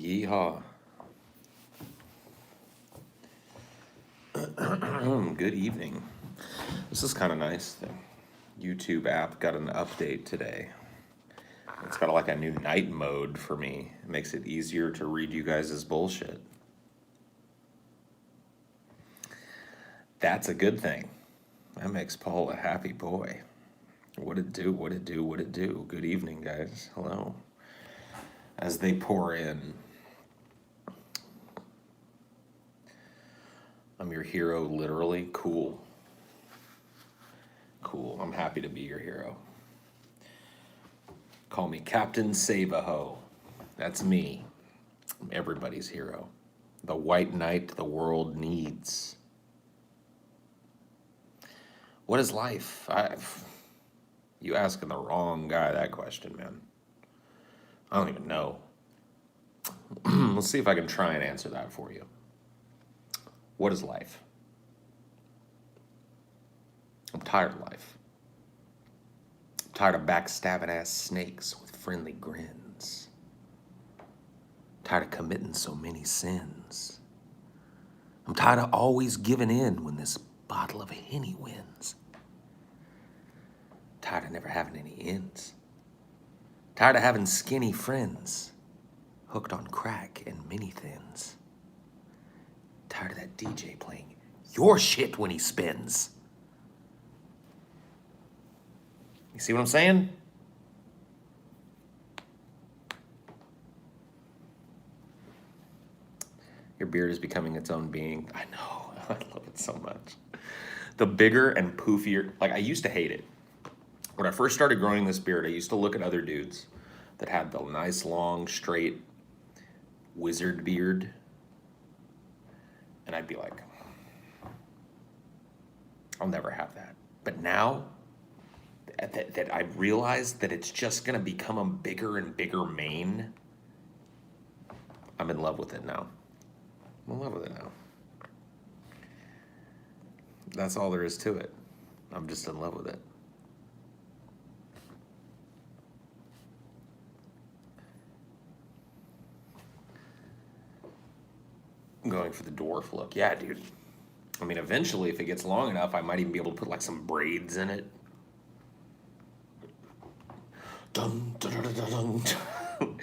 Yeehaw. Good evening. This is kind of nice. The YouTube app got an update today. It's got like a new night mode for me. It makes it easier to read you guys' bullshit. That's a good thing. That makes Paul a happy boy. What it do, what it do, what it do. Good evening, guys. Hello. As they pour in, I'm your hero, literally. Cool. Cool. I'm happy to be your hero. Call me Captain Save-A-Ho. That's me. I'm everybody's hero. The white knight the world needs. What is life? You asking the wrong guy that question, man. I don't even know. Let's see if I can try and answer that for you. What is life? I'm tired of life. I'm tired of backstabbing ass snakes with friendly grins. Tired of committing so many sins. I'm tired of always giving in when this bottle of Henny wins. Tired of never having any ends. Tired of having skinny friends. Hooked on crack and mini thins. Tired of that DJ playing your shit when he spins. You see what I'm saying? Your beard is becoming its own being. I know. I love it so much. The bigger and poofier, like I used to hate it. When I first started growing this beard, I used to look at other dudes that had the nice, long, straight wizard beard. And I'd be like, I'll never have that. But now that I realized that it's just going to become a bigger and bigger mane, I'm in love with it now. I'm in love with it now. That's all there is to it. I'm just in love with it. I'm going for the dwarf look. Yeah, dude. I mean, eventually, if it gets long enough, I might even be able to put like some braids in it. Dun, dun, dun, dun, dun, dun.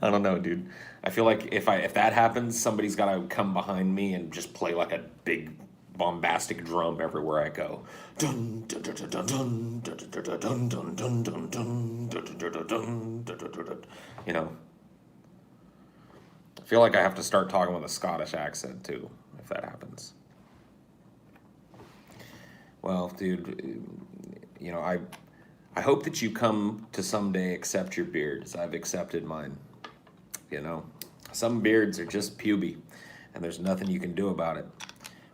I don't know, dude. I feel like if that happens, somebody's got to come behind me and just play like a big bombastic drum everywhere I go. Dun dun dun dun dun dun dun dun dun dun dun dun dun dun dun. You know. I feel like I have to start talking with a Scottish accent too, if that happens. Well, dude, you know, I hope that you come to someday accept your beard as I've accepted mine. You know, some beards are just puby, and there's nothing you can do about it.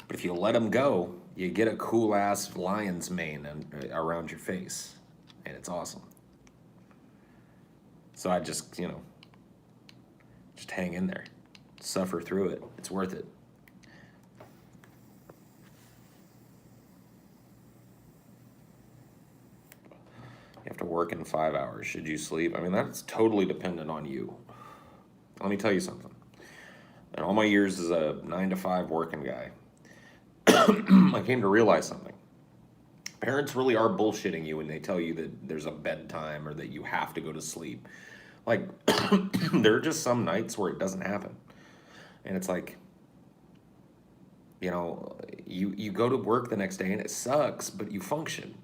But if you let them go, you get a cool ass lion's mane around your face, and it's awesome. So I just, you know, just hang in there, suffer through it. It's worth it. You have to work in 5 hours. Should you sleep? I mean, that's totally dependent on you. Let me tell you something. In all my years as a 9 to 5 working guy, I came to realize something. Parents really are bullshitting you when they tell you that there's a bedtime or that you have to go to sleep. Like, there are just some nights where it doesn't happen. And it's like, you know, you go to work the next day and it sucks, but you function.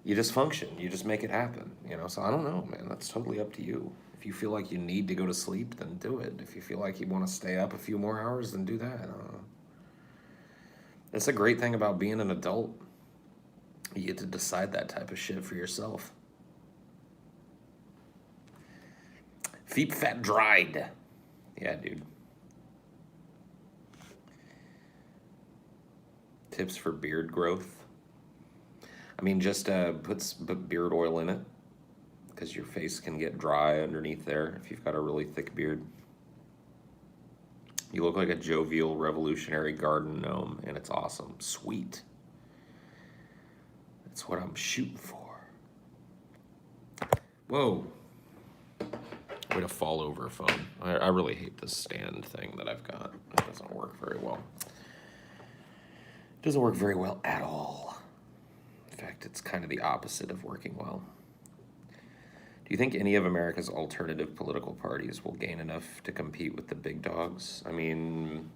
You just function. You just make it happen, you know? So I don't know, man. That's totally up to you. If you feel like you need to go to sleep, then do it. If you feel like you want to stay up a few more hours, then do that. I don't know. It's a great thing about being an adult. You get to decide that type of shit for yourself. Feet fat dried. Yeah, dude. Tips for beard growth. I mean, just put beard oil in it because your face can get dry underneath there if you've got a really thick beard. You look like a jovial revolutionary garden gnome, and it's awesome. Sweet. That's what I'm shooting for. Whoa. Way to fall over a phone. I really hate this stand thing that I've got. It doesn't work very well. It doesn't work very well at all. In fact, it's kind of the opposite of working well. Do you think any of America's alternative political parties will gain enough to compete with the big dogs? I mean,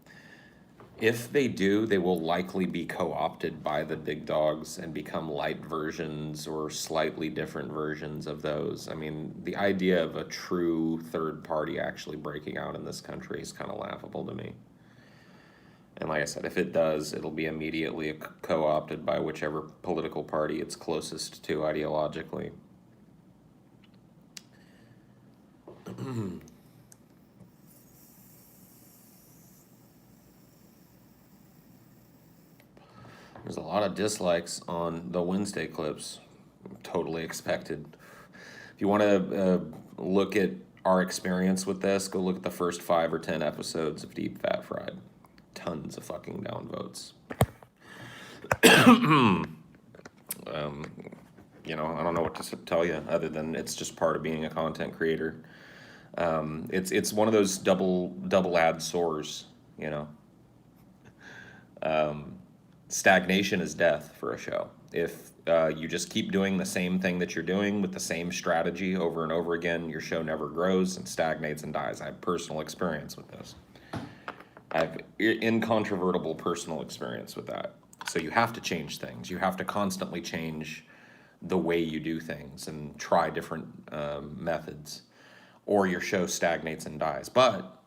if they do, they will likely be co-opted by the big dogs and become light versions or slightly different versions of those. I mean, the idea of a true third party actually breaking out in this country is kind of laughable to me. And like I said, if it does, it'll be immediately co-opted by whichever political party it's closest to ideologically. There's a lot of dislikes on the Wednesday clips. Totally expected. If you want to look at our experience with this, go look at the first 5 or 10 episodes of Deep Fat Fried. Tons of fucking downvotes. You know, I don't know what to tell you other than it's just part of being a content creator. It's one of those double ad sores, you know. Stagnation is death for a show. If you just keep doing the same thing that you're doing with the same strategy over and over again, your show never grows and stagnates and dies. I have personal experience with this. I have incontrovertible personal experience with that. So you have to change things. You have to constantly change the way you do things and try different methods, or your show stagnates and dies. But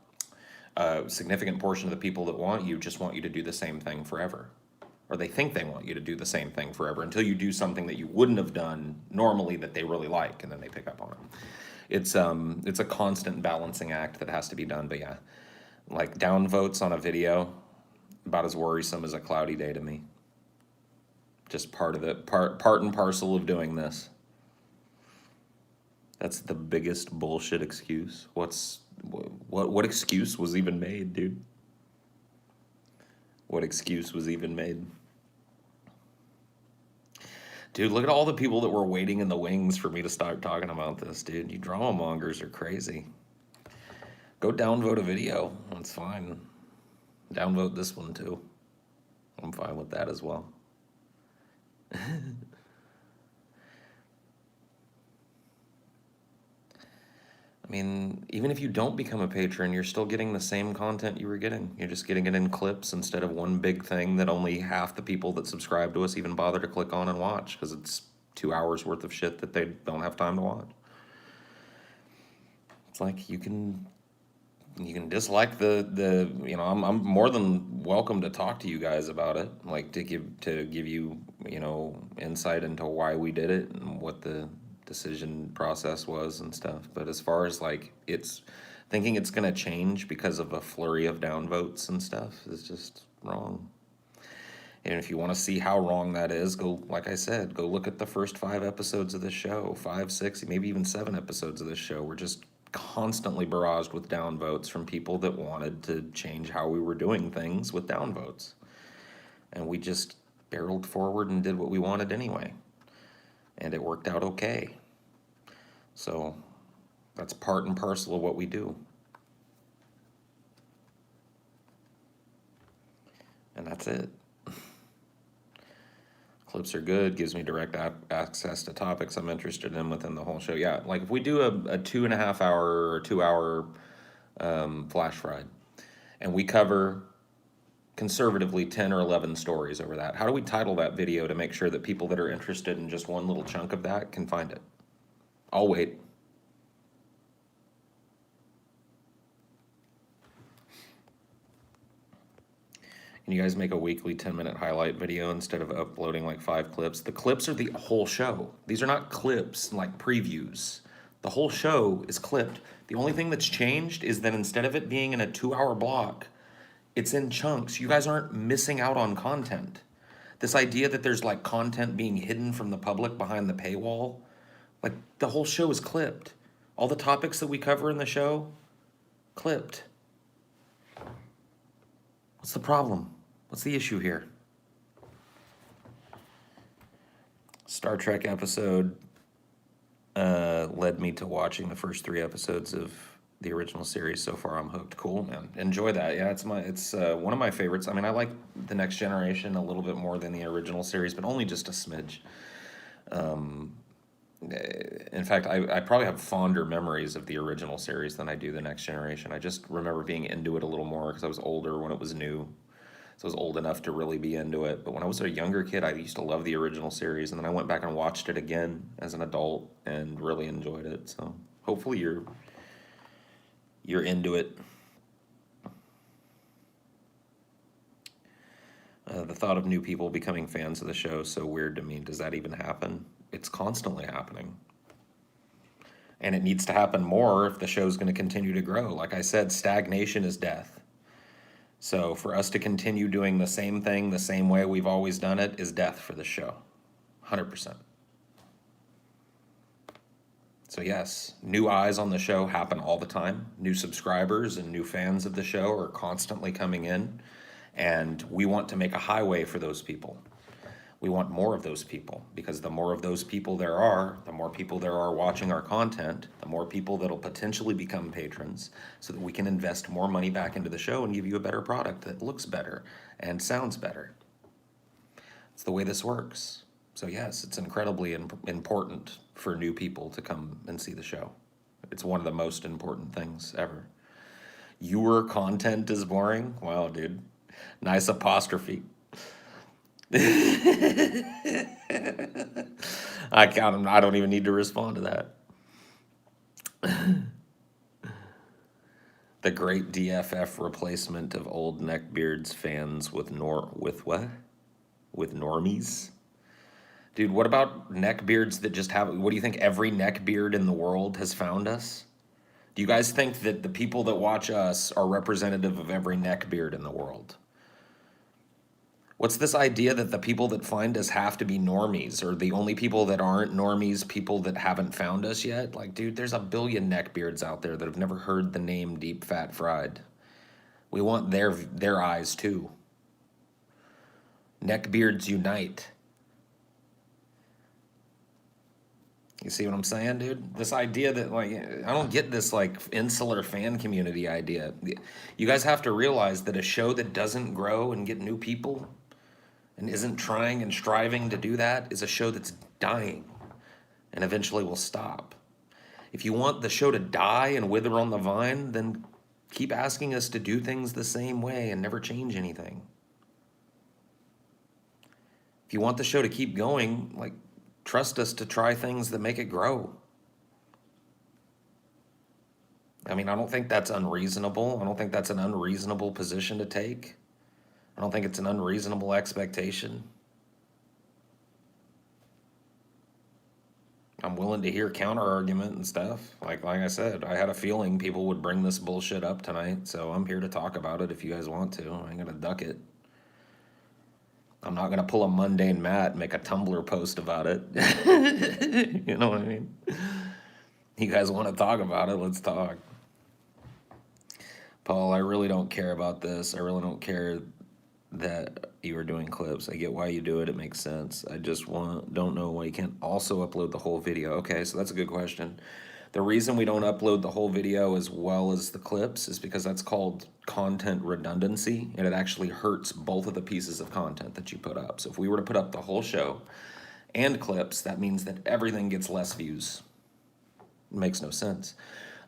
a significant portion of the people that want you just want you to do the same thing forever. Or they think they want you to do the same thing forever until you do something that you wouldn't have done normally that they really like, and then they pick up on it. It's a constant balancing act that has to be done. But yeah, like downvotes on a video, about as worrisome as a cloudy day to me. Just part and parcel of doing this. That's the biggest bullshit excuse. What excuse was even made, dude? What excuse was even made? Dude, look at all the people that were waiting in the wings for me to start talking about this, dude. You drama mongers are crazy. Go downvote a video. That's fine. Downvote this one, too. I'm fine with that as well. I mean, even if you don't become a patron, you're still getting the same content you were getting. You're just getting it in clips instead of one big thing that only half the people that subscribe to us even bother to click on and watch, because it's 2 hours worth of shit that they don't have time to watch. It's like you can dislike the you know, I'm more than welcome to talk to you guys about it, like to give you, you know, insight into why we did it and what the decision process was and stuff. But as far as like thinking it's gonna change because of a flurry of downvotes and stuff is just wrong. And if you want to see how wrong that is, go, like I said, go look at the first 5 episodes of this show, 5, 6, maybe even 7 episodes of this show. We're just constantly barraged with downvotes from people that wanted to change how we were doing things with downvotes. And we just barreled forward and did what we wanted anyway. And it worked out okay. So that's part and parcel of what we do. And that's it. Clips are good, gives me direct access to topics I'm interested in within the whole show. Yeah, like if we do a 2.5 hour or 2 hour flash fried, and we cover conservatively 10 or 11 stories over that, how do we title that video to make sure that people that are interested in just one little chunk of that can find it? I'll wait. Can you guys make a weekly 10-minute highlight video instead of uploading like 5 clips? The clips are the whole show. These are not clips like previews. The whole show is clipped. The only thing that's changed is that instead of it being in a 2-hour block, it's in chunks. You guys aren't missing out on content. This idea that there's like content being hidden from the public behind the paywall, like the whole show is clipped. All the topics that we cover in the show, clipped. What's the problem? What's the issue here? Star Trek episode led me to watching the first 3 episodes of the original series. So far, I'm hooked. Cool, man. Enjoy that. Yeah, it's one of my favorites. I mean, I like The Next Generation a little bit more than the original series, but only just a smidge. In fact, I probably have fonder memories of the original series than I do The Next Generation. I just remember being into it a little more because I was older when it was new. So I was old enough to really be into it. But when I was a younger kid, I used to love the original series, and then I went back and watched it again as an adult and really enjoyed it. So hopefully you're into it. The thought of new people becoming fans of the show is so weird to me. Does that even happen? It's constantly happening. And it needs to happen more if the show's going to continue to grow. Like I said, stagnation is death. So for us to continue doing the same thing the same way we've always done it is death for the show. 100%. So yes, new eyes on the show happen all the time. New subscribers and new fans of the show are constantly coming in. And we want to make a highway for those people. We want more of those people, because the more of those people there are, the more people there are watching our content, the more people that'll potentially become patrons, so that we can invest more money back into the show and give you a better product that looks better and sounds better. It's the way this works. So yes, it's incredibly important for new people to come and see the show. It's one of the most important things ever. Your content is boring? Wow, dude. Nice apostrophe. I count them. I don't even need to respond to that. The great DFF replacement of old neckbeards fans with what? With normies? Dude, what about neckbeards that just have, what do you think every neckbeard in the world has found us? Do you guys think that the people that watch us are representative of every neckbeard in the world? What's this idea that the people that find us have to be normies, or the only people that aren't normies, people that haven't found us yet? Like, dude, there's a billion neckbeards out there that have never heard the name Deep Fat Fried. We want their eyes too. Neckbeards unite. You see what I'm saying, dude? This idea that, like, I don't get this, like, insular fan community idea. You guys have to realize that a show that doesn't grow and get new people and isn't trying and striving to do that is a show that's dying and eventually will stop. If you want the show to die and wither on the vine, then keep asking us to do things the same way and never change anything. If you want the show to keep going, like, trust us to try things that make it grow. I mean, I don't think that's unreasonable. I don't think that's an unreasonable position to take. I don't think it's an unreasonable expectation. I'm willing to hear counter argument and stuff. Like I said, I had a feeling people would bring this bullshit up tonight, so I'm here to talk about it if you guys want to. I ain't gonna duck it. I'm not gonna pull a mundane Matt and make a Tumblr post about it. You know what I mean? You guys want to talk about it? Let's talk. Paul, I really don't care about this. I really don't care that you are doing clips. I get why you do it. It makes sense. I just don't know why you can't also upload the whole video. Okay, so that's a good question. The reason we don't upload the whole video as well as the clips is because that's called content redundancy, and it actually hurts both of the pieces of content that you put up. So if we were to put up the whole show and clips, that means that everything gets less views. It makes no sense.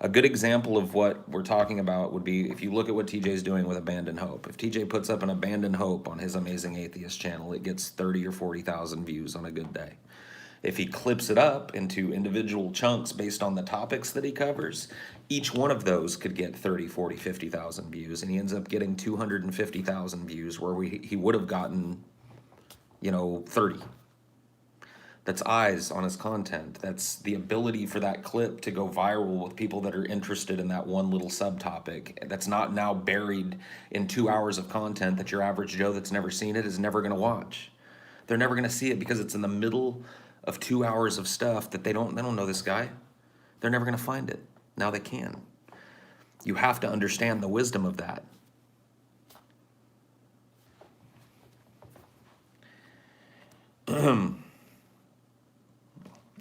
A good example of what we're talking about would be if you look at what TJ's doing with Abandon Hope. If TJ puts up an Abandon Hope on his Amazing Atheist channel, it gets 30 or 40,000 views on a good day. If he clips it up into individual chunks based on the topics that he covers, each one of those could get 30, 40, 50,000 views, and he ends up getting 250,000 views where he would have gotten, 30. That's eyes on his content. That's the ability for that clip to go viral with people that are interested in that one little subtopic. That's not now buried in 2 hours of content that your average Joe that's never seen it is never going to watch. They're never going to see it because it's in the middle of 2 hours of stuff that they don't know this guy. They're never going to find it. Now they can. You have to understand the wisdom of that.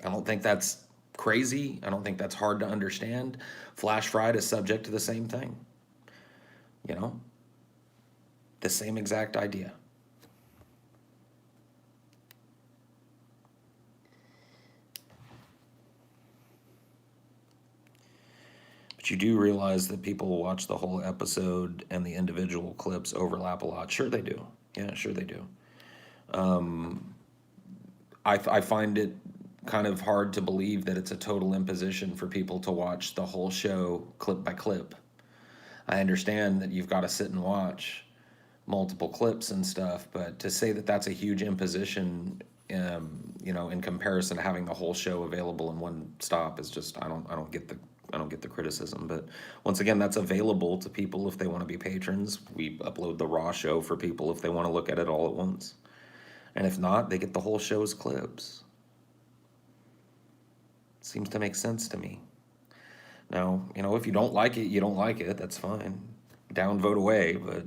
I don't think that's crazy. I don't think that's hard to understand. Flash fried is subject to the same thing. You know, the same exact idea. But you do realize that people will watch the whole episode and the individual clips overlap a lot. Sure, they do. Yeah, sure, they do. I find it kind of hard to believe that it's a total imposition for people to watch the whole show clip by clip. I understand that you've got to sit and watch multiple clips and stuff, but to say that that's a huge imposition, in comparison to having the whole show available in one stop is just I don't get the criticism. But once again, that's available to people if they want to be patrons. We upload the raw show for people if they want to look at it all at once, and if not, they get the whole show's clips. Seems to make sense to me. Now, if you don't like it, you don't like it. That's fine. Down, vote away. But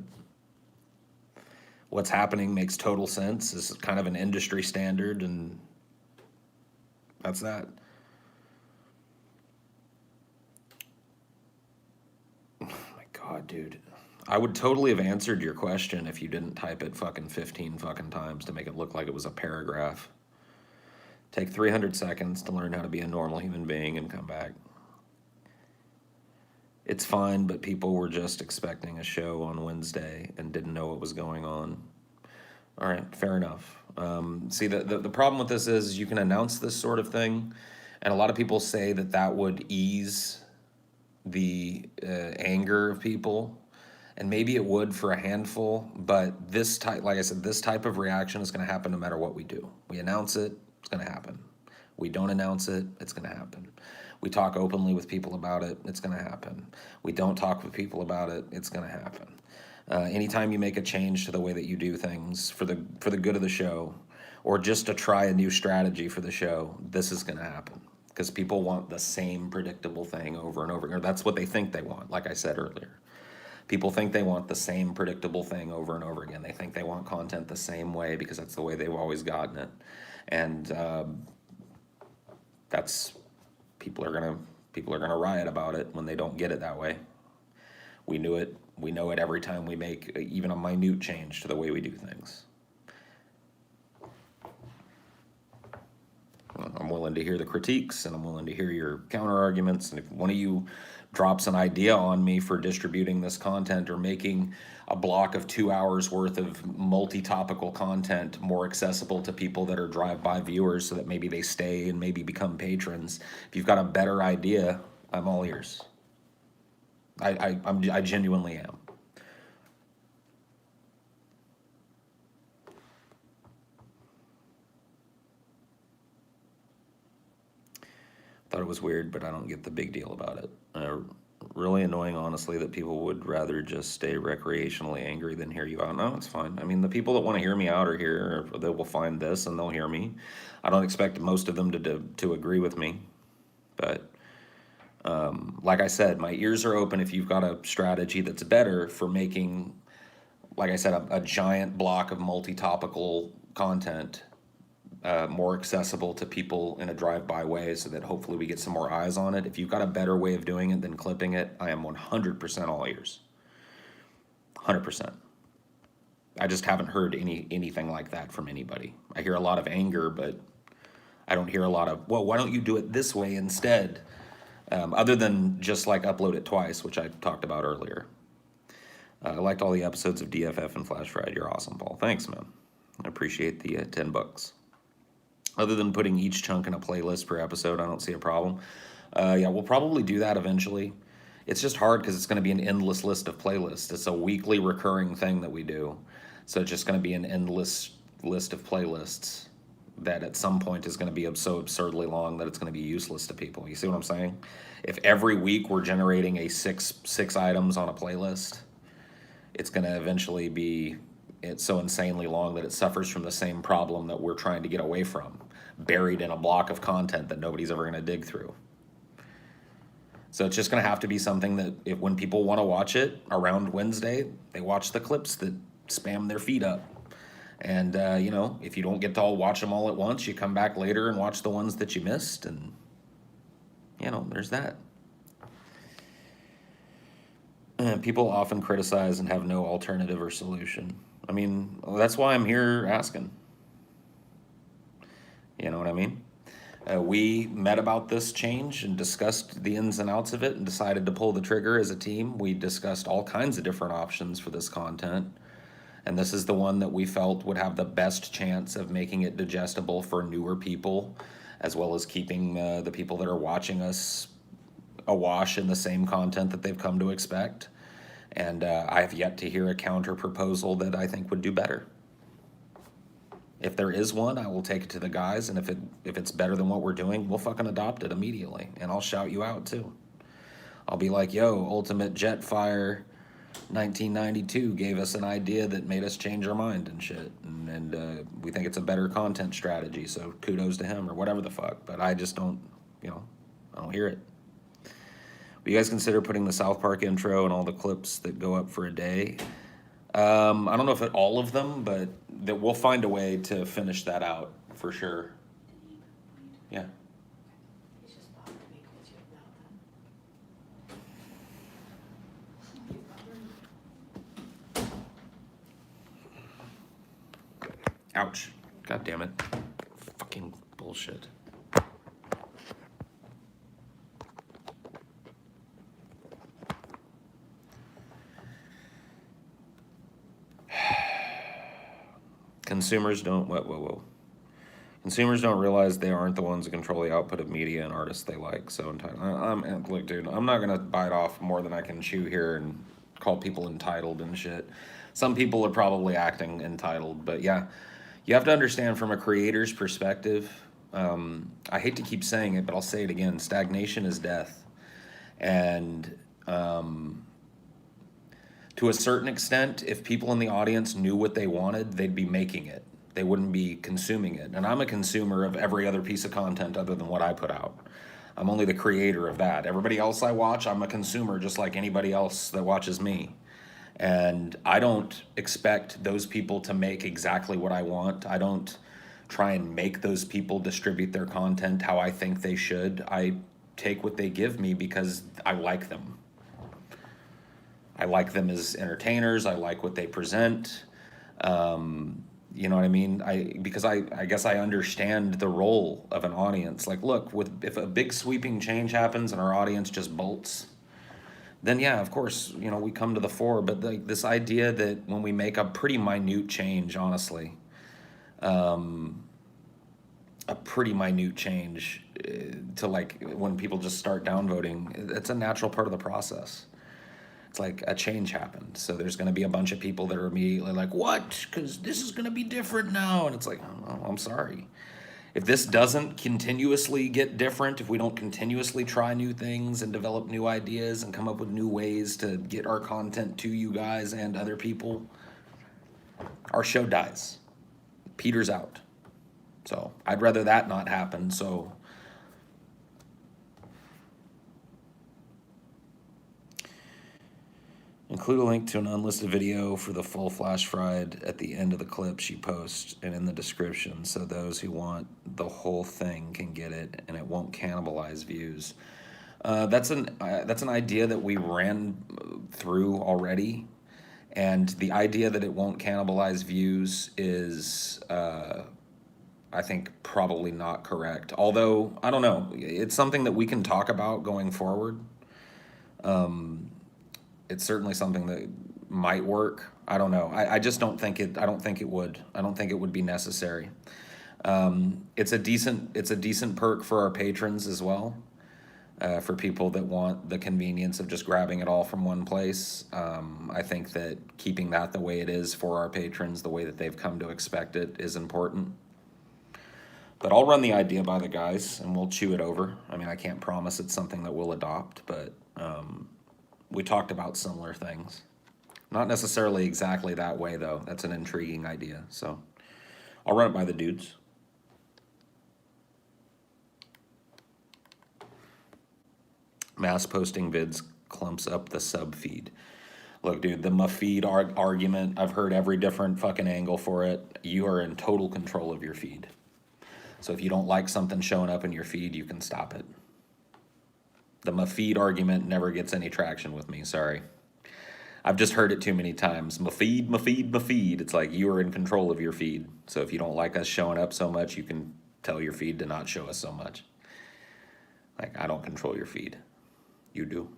what's happening makes total sense. This is kind of an industry standard, and that's that. Oh my God, dude. I would totally have answered your question if you didn't type it fucking 15 fucking times to make it look like it was a paragraph. Take 300 seconds to learn how to be a normal human being and come back. It's fine, but people were just expecting a show on Wednesday and didn't know what was going on. All right, fair enough. See, the problem with this is you can announce this sort of thing, and a lot of people say that would ease the anger of people, and maybe it would for a handful, but this type, like I said, this type of reaction is going to happen no matter what we do. We announce it, it's going to happen. We don't announce it, it's going to happen. We talk openly with people about it, it's going to happen. We don't talk with people about it, it's going to happen. Anytime you make a change to the way that you do things for the good of the show, or just to try a new strategy for the show, this is going to happen. Because people want the same predictable thing over and over again. That's what they think they want, like I said earlier. People think they want the same predictable thing over and over again. They think they want content the same way because that's the way they've always gotten it. And that's people are gonna riot about it when they don't get it that way. We knew it. We know it every time we make even a minute change to the way we do things. I'm willing to hear the critiques, and I'm willing to hear your counter arguments. And if one of you drops an idea on me for distributing this content or making a block of 2 hours worth of multi-topical content more accessible to people that are drive-by viewers so that maybe they stay and maybe become patrons, if you've got a better idea, I'm all ears. I genuinely am. Thought it was weird, but I don't get the big deal about it. Really annoying, honestly, that people would rather just stay recreationally angry than hear you out. No, it's fine. I mean, the people that want to hear me out are here. They will find this and they'll hear me. I don't expect most of them to agree with me. But like I said, my ears are open if you've got a strategy that's better for making, like I said, a giant block of multi-topical content more accessible to people in a drive-by way so that hopefully we get some more eyes on it. If you've got a better way of doing it than clipping it, I am 100% all ears. 100%. I just haven't heard anything like that from anybody. I hear a lot of anger, but I don't hear a lot of, well, why don't you do it this way instead? Other than just like upload it twice, which I talked about earlier. I liked all the episodes of DFF and Flash Fried. You're awesome, Paul. Thanks, man. I appreciate the $10. Other than putting each chunk in a playlist per episode, I don't see a problem. Yeah, we'll probably do that eventually. It's just hard because it's going to be an endless list of playlists. It's a weekly recurring thing that we do. So it's just going to be an endless list of playlists that at some point is going to be so absurdly long that it's going to be useless to people. You see what I'm saying? If every week we're generating a six items on a playlist, it's going to eventually be it's so insanely long that it suffers from the same problem that we're trying to get away from, buried in a block of content that nobody's ever going to dig through. So it's just going to have to be something that when people want to watch it around Wednesday, they watch the clips that spam their feed up. And, if you don't get to watch them all at once, you come back later and watch the ones that you missed. And there's that. And people often criticize and have no alternative or solution. I mean, that's why I'm here asking. You know what I mean? We met about this change and discussed the ins and outs of it and decided to pull the trigger as a team. We discussed all kinds of different options for this content. And this is the one that we felt would have the best chance of making it digestible for newer people, as well as keeping the people that are watching us awash in the same content that they've come to expect. And I have yet to hear a counter proposal that I think would do better. If there is one, I will take it to the guys, and if it's better than what we're doing, we'll fucking adopt it immediately, and I'll shout you out too. I'll be like, yo, Ultimate Jetfire 1992 gave us an idea that made us change our mind and shit, and we think it's a better content strategy, so kudos to him or whatever the fuck. But I just don't, I don't hear it. Will you guys consider putting the South Park intro and all the clips that go up for a day? I don't know if all of them, but that we'll find a way to finish that out for sure. Yeah. It's just bothering me because you have that. Ouch. God damn it. Fucking bullshit. Consumers don't, whoa. Consumers don't realize they aren't the ones that control the output of media and artists they like. So look, dude, I'm not gonna bite off more than I can chew here and call people entitled and shit. Some people are probably acting entitled, but yeah, you have to understand from a creator's perspective. I hate to keep saying it, but I'll say it again: stagnation is death, and to a certain extent, if people in the audience knew what they wanted, they'd be making it. They wouldn't be consuming it. And I'm a consumer of every other piece of content other than what I put out. I'm only the creator of that. Everybody else I watch, I'm a consumer just like anybody else that watches me. And I don't expect those people to make exactly what I want. I don't try and make those people distribute their content how I think they should. I take what they give me because I like them. I like them as entertainers. I like what they present. You know what I mean? Because I guess I understand the role of an audience. Like, look, if a big sweeping change happens and our audience just bolts, then yeah, of course, we come to the fore. But this idea that when we make a pretty minute change, honestly, a pretty minute change to like when people just start downvoting, it's a natural part of the process. It's like a change happened. So there's going to be a bunch of people that are immediately like, what? Because this is going to be different now. And it's like, oh, I'm sorry. If this doesn't continuously get different, if we don't continuously try new things and develop new ideas and come up with new ways to get our content to you guys and other people, our show dies. Peters out. So I'd rather that not happen. So include a link to an unlisted video for the full flash fried at the end of the clip she posts and in the description, so those who want the whole thing can get it and it won't cannibalize views. That's an idea that we ran through already, and the idea that it won't cannibalize views is, I think, probably not correct. Although, I don't know, it's something that we can talk about going forward. It's certainly something that might work. I don't know. I just don't think it. I don't think it would. I don't think it would be necessary. It's a decent perk for our patrons as well. For people that want the convenience of just grabbing it all from one place. I think that keeping that the way it is for our patrons, the way that they've come to expect it, is important. But I'll run the idea by the guys and we'll chew it over. I mean, I can't promise it's something that we'll adopt, but we talked about similar things. Not necessarily exactly that way, though. That's an intriguing idea. So I'll run it by the dudes. Mass posting vids clumps up the sub feed. Look, dude, the feed argument, I've heard every different fucking angle for it. You are in total control of your feed. So if you don't like something showing up in your feed, you can stop it. The Mafeed argument never gets any traction with me, sorry. I've just heard it too many times. Mafeed, Mafeed, Mafeed. It's like you are in control of your feed. So if you don't like us showing up so much, you can tell your feed to not show us so much. Like, I don't control your feed. You do.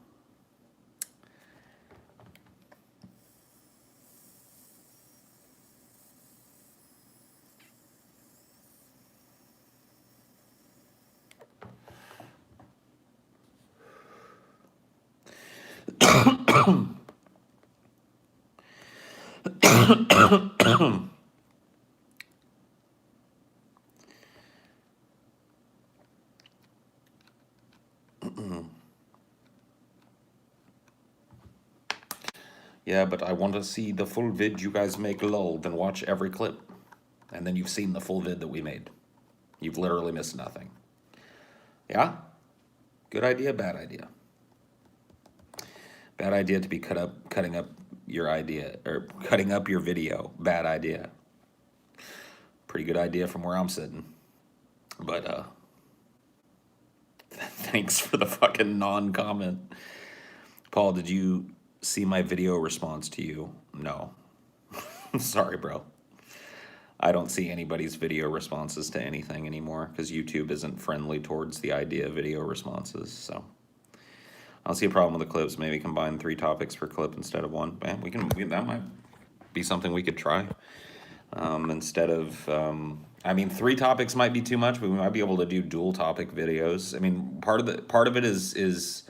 Yeah, but I want to see the full vid you guys make, lol. Then watch every clip. And then you've seen the full vid that we made. You've literally missed nothing. Yeah? Good idea, bad idea. Bad idea to be cutting up your idea, or cutting up your video. Bad idea. Pretty good idea from where I'm sitting. But, thanks for the fucking non-comment. Paul, did you see my video response to you? No. Sorry, bro. I don't see anybody's video responses to anything anymore because YouTube isn't friendly towards the idea of video responses. So I don't see a problem with the clips. Maybe combine 3 topics per clip instead of 1. Man, that might be something we could try. Instead of, I mean, 3 topics might be too much, but we might be able to do dual topic videos. I mean, part of it is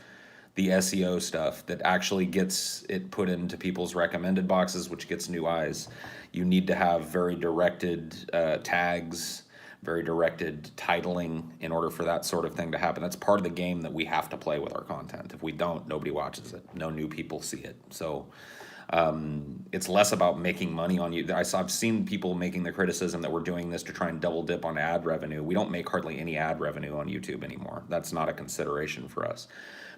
the SEO stuff that actually gets it put into people's recommended boxes, which gets new eyes. You need to have very directed tags, very directed titling in order for that sort of thing to happen. That's part of the game that we have to play with our content. If we don't, nobody watches it. No new people see it. So it's less about making money on you. I've seen people making the criticism that we're doing this to try and double dip on ad revenue. We don't make hardly any ad revenue on YouTube anymore. That's not a consideration for us.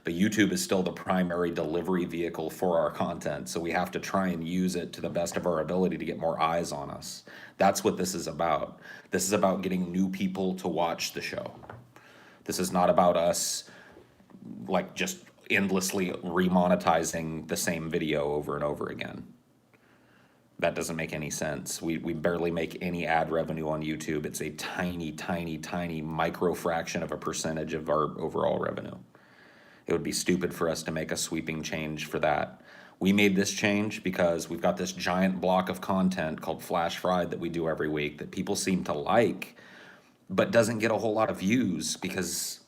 But YouTube is still the primary delivery vehicle for our content, so we have to try and use it to the best of our ability to get more eyes on us. That's what this is about. This is about getting new people to watch the show. This is not about us, like, just endlessly remonetizing the same video over and over again. That doesn't make any sense. We barely make any ad revenue on YouTube. It's a tiny, tiny, tiny micro fraction of a percentage of our overall revenue. It would be stupid for us to make a sweeping change for that. We made this change because we've got this giant block of content called Flash Fried that we do every week that people seem to like, but doesn't get a whole lot of views because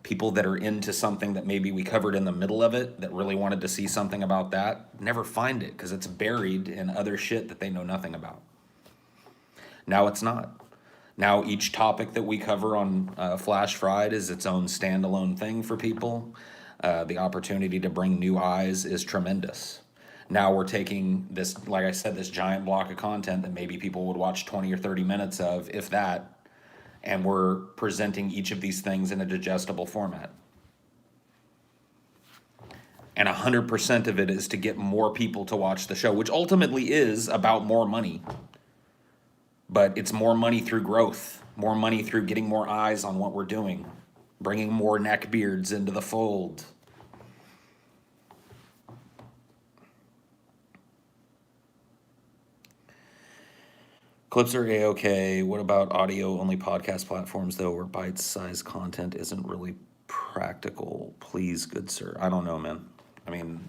people that are into something that maybe we covered in the middle of it that really wanted to see something about that never find it because it's buried in other shit that they know nothing about. Now it's not. Now each topic that we cover on Flash Fried is its own standalone thing for people. The opportunity to bring new eyes is tremendous. Now we're taking this, like I said, this giant block of content that maybe people would watch 20 or 30 minutes of, if that, and we're presenting each of these things in a digestible format. And 100% of it is to get more people to watch the show, which ultimately is about more money. But it's more money through growth, more money through getting more eyes on what we're doing, bringing more neckbeards into the fold. Clips are A-okay. What about audio-only podcast platforms, though, where bite-sized content isn't really practical? Please, good sir. I don't know, man. I mean,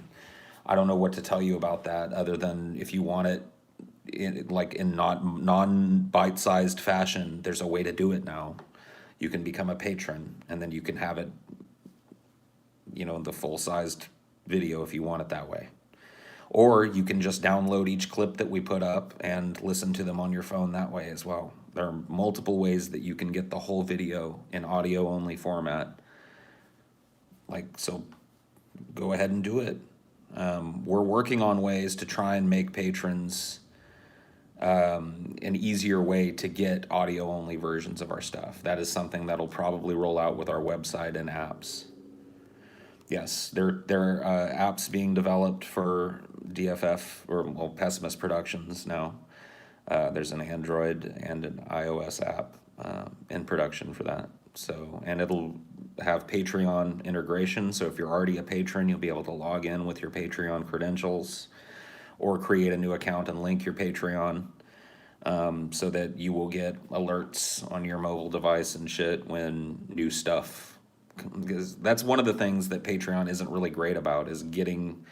I don't know what to tell you about that other than if you want it in non-bite-sized fashion, there's a way to do it now. You can become a patron, and then you can have it, the full-sized video if you want it that way. Or you can just download each clip that we put up and listen to them on your phone that way as well. There are multiple ways that you can get the whole video in audio-only format. So go ahead and do it. We're working on ways to try and make patrons an easier way to get audio-only versions of our stuff. That is something that'll probably roll out with our website and apps. Yes, there are apps being developed for DFF, or Pessimist Productions now. There's an Android and an iOS app in production for that. So, and have Patreon integration. So if you're already a patron, you'll be able to log in with your Patreon credentials or create a new account and link your Patreon, so that you will get alerts on your mobile device and shit when new stuff, because that's one of the things that Patreon isn't really great about, is getting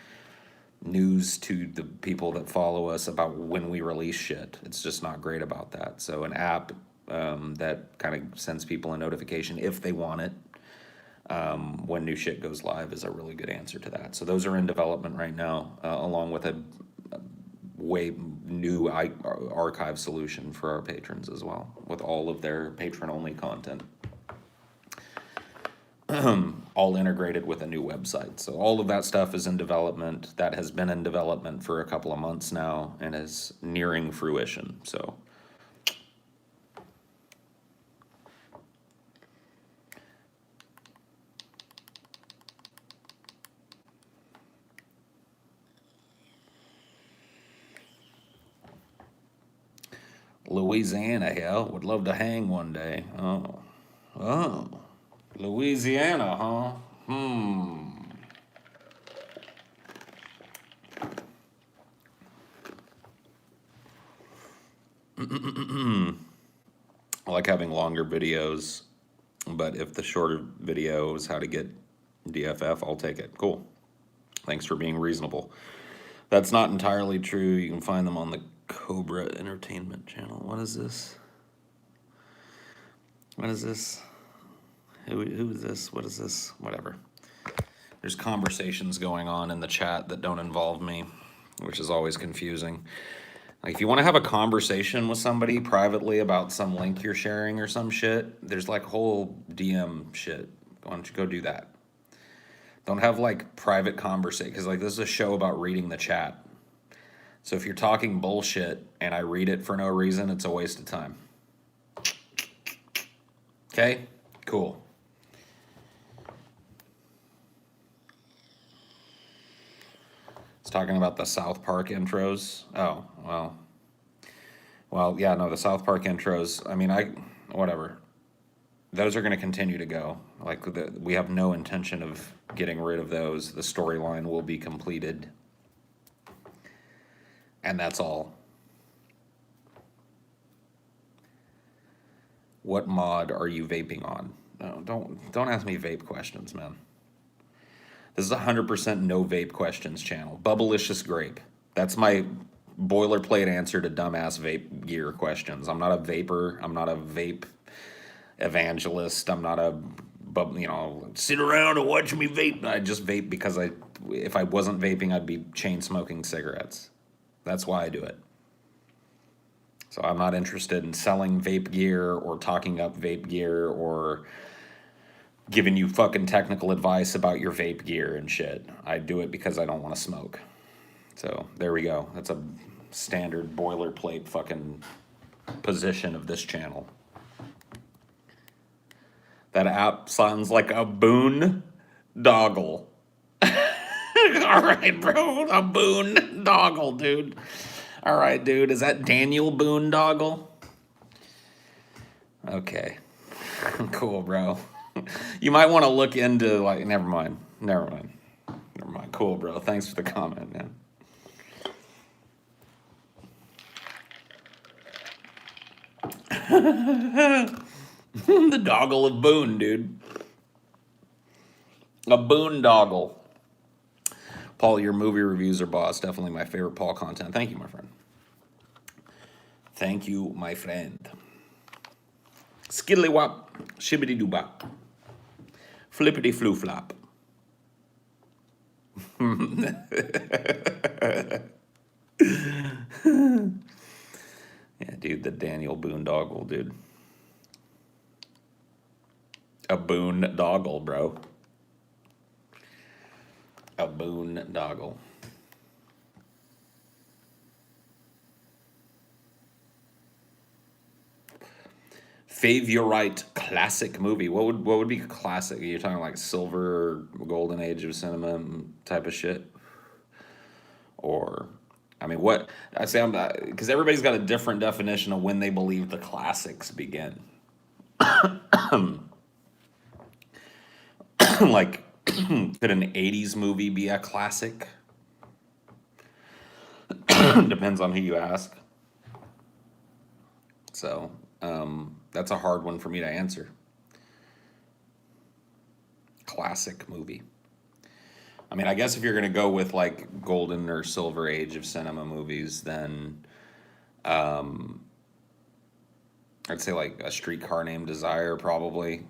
news to the people that follow us about when we release shit. It's just not great about that. So an app that kind of sends people a notification if they want it, when new shit goes live, is a really good answer to that. So those are in development right now, along with a way new archive solution for our patrons as well, with all of their patron-only content. All integrated with a new website. So all of that stuff is in development. That has been in development for a couple of months now and is nearing fruition. So Louisiana, hell, would love to hang one day. Oh, Louisiana, huh? I like having longer videos, but if the shorter video is how to get DFF, I'll take it. Cool. Thanks for being reasonable. That's not entirely true. You can find them on the Cobra Entertainment channel. What is this? What is this? Who is this? What is this? Whatever. There's conversations going on in the chat that don't involve me, which is always confusing. Like, if you want to have a conversation with somebody privately about some link you're sharing or some shit, there's like whole DM shit. Why don't you go do that? Don't have like private conversation, because like this is a show about reading the chat. So if you're talking bullshit and I read it for no reason, it's a waste of time. Okay? Cool. It's talking about the South Park intros. Oh, well. Well, yeah, no, the South Park intros, I mean, whatever. Those are going to continue to go. Like, we have no intention of getting rid of those. The storyline will be completed. And that's all. What mod are you vaping on? No, don't ask me vape questions, man. This is 100% no vape questions channel. Bubblicious Grape. That's my boilerplate answer to dumbass vape gear questions. I'm not a vapor. I'm not a vape evangelist. I'm not a, sit around and watch me vape. I just vape because if I wasn't vaping, I'd be chain smoking cigarettes. That's why I do it. So I'm not interested in selling vape gear or talking up vape gear or giving you fucking technical advice about your vape gear and shit. I do it because I don't want to smoke. So there we go. That's a standard boilerplate fucking position of this channel. That app sounds like a boon doggle. All right, bro. A boondoggle, dude. All right, dude. Is that Daniel Boondoggle? Okay. Cool, bro. You might want to look into, like, never mind. Cool, bro. Thanks for the comment, man. The doggle of Boone, dude. A boondoggle. Paul, your movie reviews are boss. Definitely my favorite Paul content. Thank you, my friend. Thank you, my friend. Skiddly wop, shibbity doo bop, flippity floo flop. Yeah, dude, the Daniel Boondoggle, dude. A boondoggle, bro. A boondoggle. Favorite classic movie. What would be classic? Are you talking like silver, golden age of cinema type of shit? Or, I mean, what I say, because everybody's got a different definition of when they believe the classics begin. Like, could an 80s movie be a classic? Depends on who you ask. So, that's a hard one for me to answer. Classic movie. I mean, I guess if you're going to go with like golden or silver age of cinema movies, then I'd say like A Streetcar Named Desire, probably.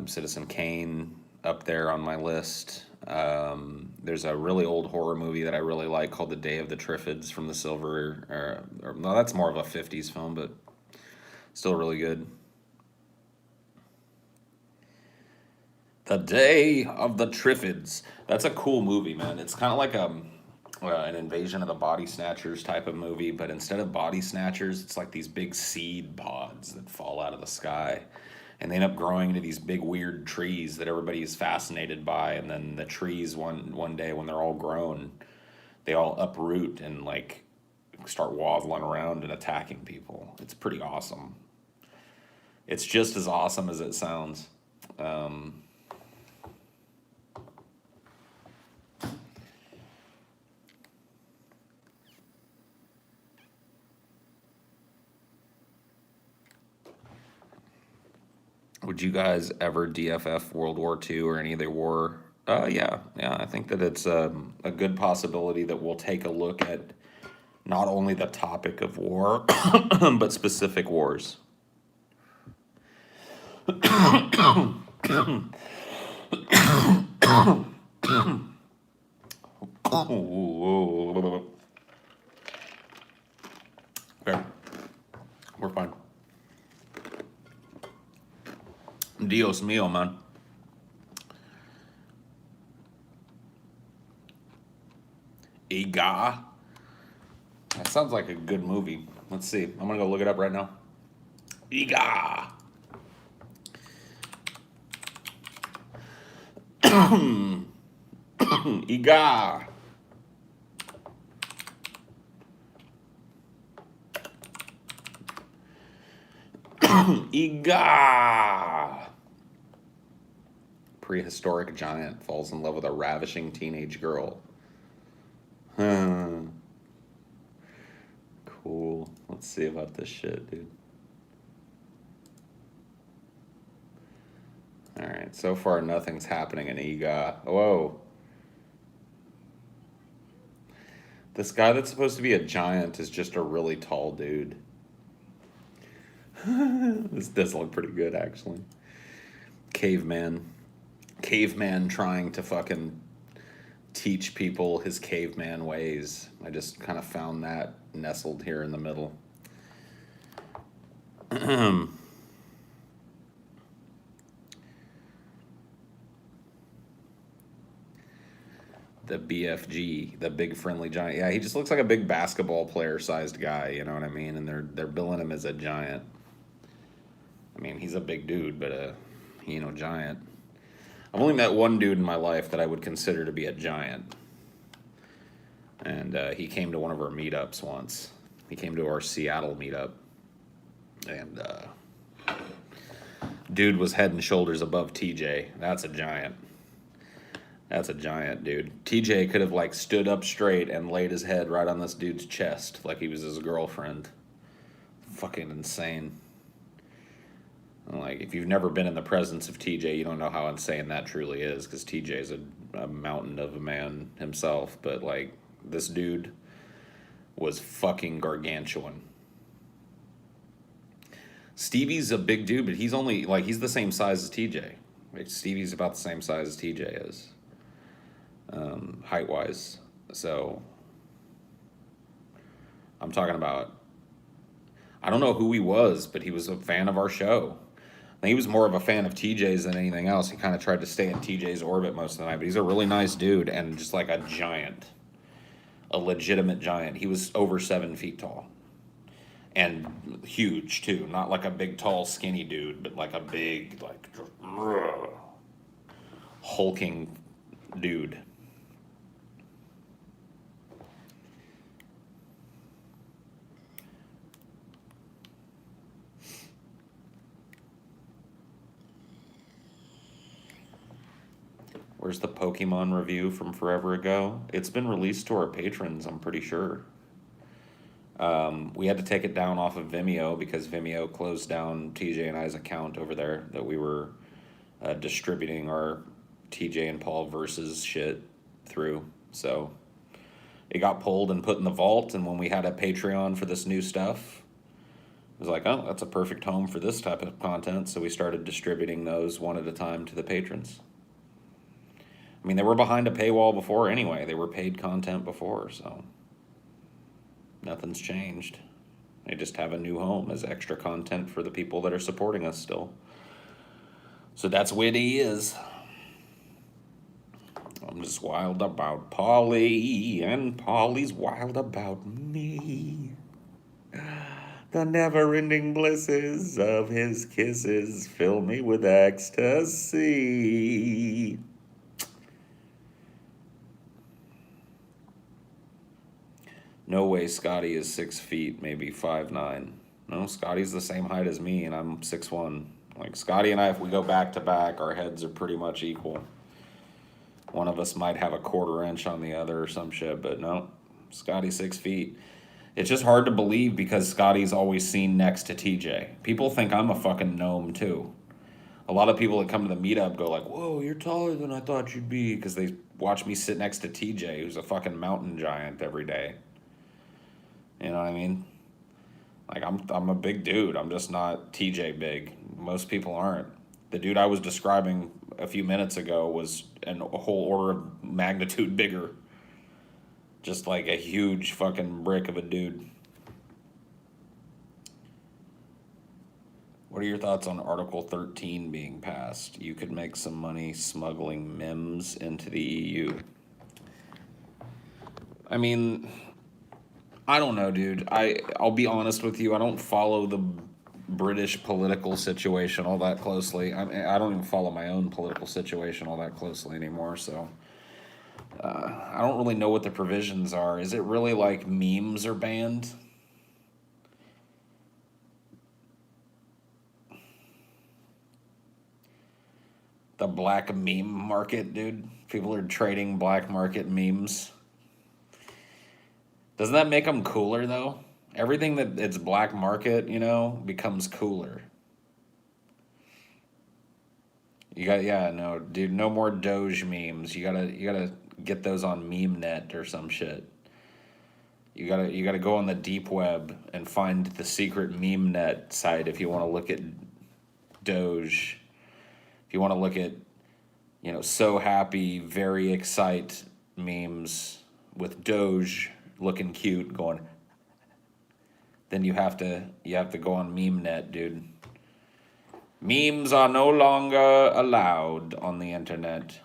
Citizen Kane up there on my list. There's a really old horror movie that I really like called The Day of the Triffids from the Silver. Or no, that's more of a '50s film, but still really good. The Day of the Triffids. That's a cool movie, man. It's kind of like an Invasion of the Body Snatchers type of movie, but instead of body snatchers, it's like these big seed pods that fall out of the sky. And they end up growing into these big weird trees that everybody is fascinated by. And then the trees one day when they're all grown, they all uproot and like start waddling around and attacking people. It's pretty awesome. It's just as awesome as it sounds. Would you guys ever DFF World War II or any other war? Yeah. I think that it's a good possibility that we'll take a look at not only the topic of war, but specific wars. Okay, we're fine. Dios mío, man. Iga. That sounds like a good movie. Let's see. I'm gonna go look it up right now. Iga. Iga. Iga. Prehistoric giant falls in love with a ravishing teenage girl. Cool. Let's see about this shit, dude. Alright, so far nothing's happening in Iga. Whoa. This guy that's supposed to be a giant is just a really tall dude. This does look pretty good, actually. Caveman. Caveman trying to fucking teach people his caveman ways. I just kind of found that nestled here in the middle. The BFG, the big friendly giant. Yeah, he just looks like a big basketball player sized guy, you know what I mean? And they're billing him as a giant. I mean, he's a big dude, but giant. I've only met one dude in my life that I would consider to be a giant. And he came to one of our meetups once. He came to our Seattle meetup. And dude was head and shoulders above TJ. That's a giant. That's a giant, dude. TJ could have like stood up straight and laid his head right on this dude's chest like he was his girlfriend. Fucking insane. Like, if you've never been in the presence of TJ, you don't know how insane that truly is, because TJ's a mountain of a man himself. But, like, this dude was fucking gargantuan. Stevie's a big dude, but he's only, like, he's the same size as TJ. Like, Stevie's about the same size as TJ is, height-wise. So, I'm talking about, I don't know who he was, but he was a fan of our show. He was more of a fan of TJ's than anything else. He kind of tried to stay in TJ's orbit most of the night, but he's a really nice dude and just like a giant, a legitimate giant. He was over 7 feet tall and huge too. Not like a big, tall, skinny dude, but like a big, like hulking dude. Where's the Pokemon review from forever ago? It's been released to our patrons, I'm pretty sure. We had to take it down off of Vimeo because Vimeo closed down TJ and I's account over there that we were distributing our TJ and Paul versus shit through. So it got pulled and put in the vault, and when we had a Patreon for this new stuff, it was like, oh, that's a perfect home for this type of content, so we started distributing those one at a time to the patrons. I mean, they were behind a paywall before anyway. They were paid content before, so nothing's changed. They just have a new home as extra content for the people that are supporting us still. So that's what it is. I'm just wild about Polly, and Polly's wild about me. The never-ending blisses of his kisses fill me with ecstasy. No way Scotty is 6 feet, maybe 5'9". No, Scotty's the same height as me, and I'm 6'1". Like, Scotty and I, if we go back to back, our heads are pretty much equal. One of us might have a 1/4 inch on the other or some shit, but no, Scotty's 6 feet. It's just hard to believe because Scotty's always seen next to TJ. People think I'm a fucking gnome too. A lot of people that come to the meetup go like, whoa, you're taller than I thought you'd be, because they watch me sit next to TJ, who's a fucking mountain giant every day. You know what I mean? Like, I'm a big dude. I'm just not TJ big. Most people aren't. The dude I was describing a few minutes ago was a whole order of magnitude bigger. Just like a huge fucking brick of a dude. What are your thoughts on Article 13 being passed? You could make some money smuggling memes into the EU. I mean, I don't know, dude. I'll be honest with you. I don't follow the British political situation all that closely. I don't even follow my own political situation all that closely anymore, so I don't really know what the provisions are. Is it really like memes are banned? The black meme market, dude. People are trading black market memes. Doesn't that make them cooler, though? Everything that it's black market, you know, becomes cooler. No, dude, no more Doge memes. You gotta get those on MemeNet or some shit. You gotta go on the deep web and find the secret MemeNet site if you want to look at Doge. If you want to look at, so happy, very excite memes with Doge looking cute going, then you have to go on MemeNet, dude. Memes are no longer allowed on the internet.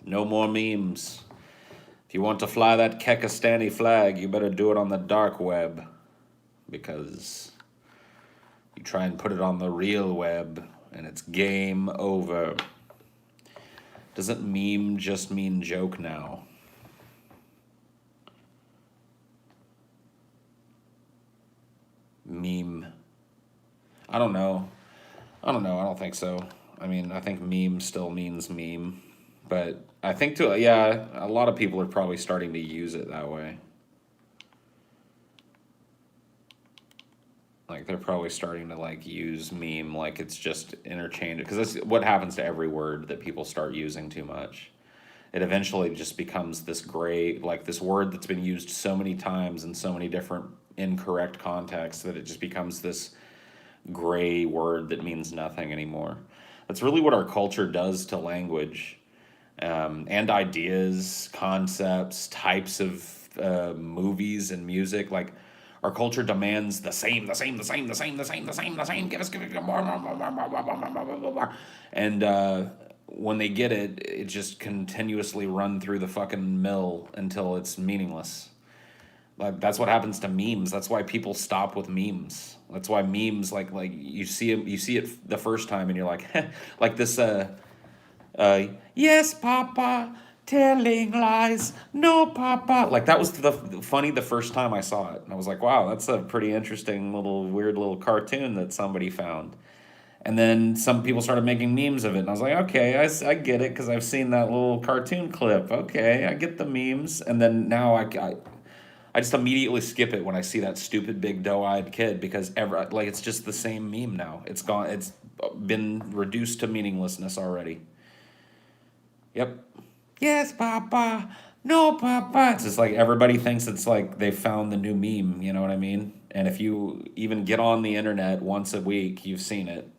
No more memes. If you want to fly that Kekistani flag, you better do it on the dark web, because you try and put it on the real web and it's game over. Doesn't meme just mean joke now? Meme. I don't know. I don't think so. I mean, I think meme still means meme. But I think, a lot of people are probably starting to use it that way. Like, they're probably starting to, use meme like it's just interchangeable. Because that's what happens to every word that people start using too much. It eventually just becomes this gray, this word that's been used so many times in so many different incorrect contexts that it just becomes this gray word that means nothing anymore. That's really what our culture does to language, and ideas, concepts, types of movies and music. Like, our culture demands the same. Give us more. And when they get it, it just continuously run through the fucking mill until it's meaningless. Like, that's what happens to memes. That's why people stop with memes. That's why memes, you see it the first time and you're like, like this, yes, Papa, telling lies, no, Papa. Like, that was funny the first time I saw it. And I was like, wow, that's a pretty interesting weird little cartoon that somebody found. And then some people started making memes of it, and I was like, okay, I get it because I've seen that little cartoon clip. Okay, I get the memes. And then now I just immediately skip it when I see that stupid big doe-eyed kid because like it's just the same meme now. It's gone. It's been reduced to meaninglessness already. Yep. Yes, Papa. No, Papa. It's just like everybody thinks it's like they found the new meme. You know what I mean? And if you even get on the internet once a week, you've seen it.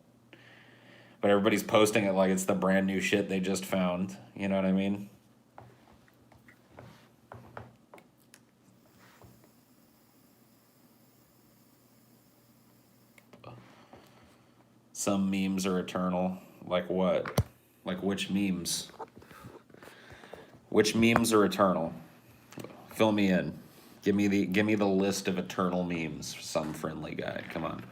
But everybody's posting it like it's the brand new shit they just found. You know what I mean? Some memes are eternal. Like what? Like which memes? Which memes are eternal? Fill me in. Give me the list of eternal memes. Some friendly guy. Come on.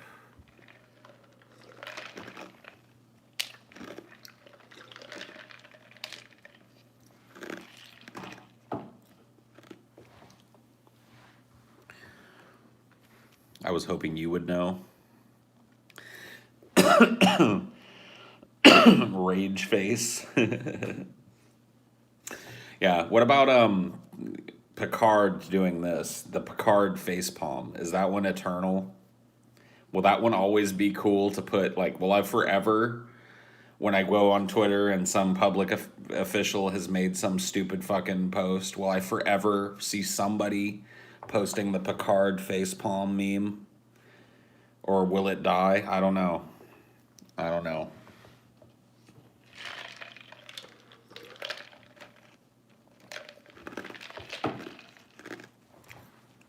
I was hoping you would know. Rage face. Yeah. What about Picard doing this? The Picard face palm. Is that one eternal? Will that one always be cool to put like will I forever when I go on Twitter and some public official has made some stupid fucking post, will I forever see somebody posting the Picard facepalm meme? Or will it die? I don't know. I don't know.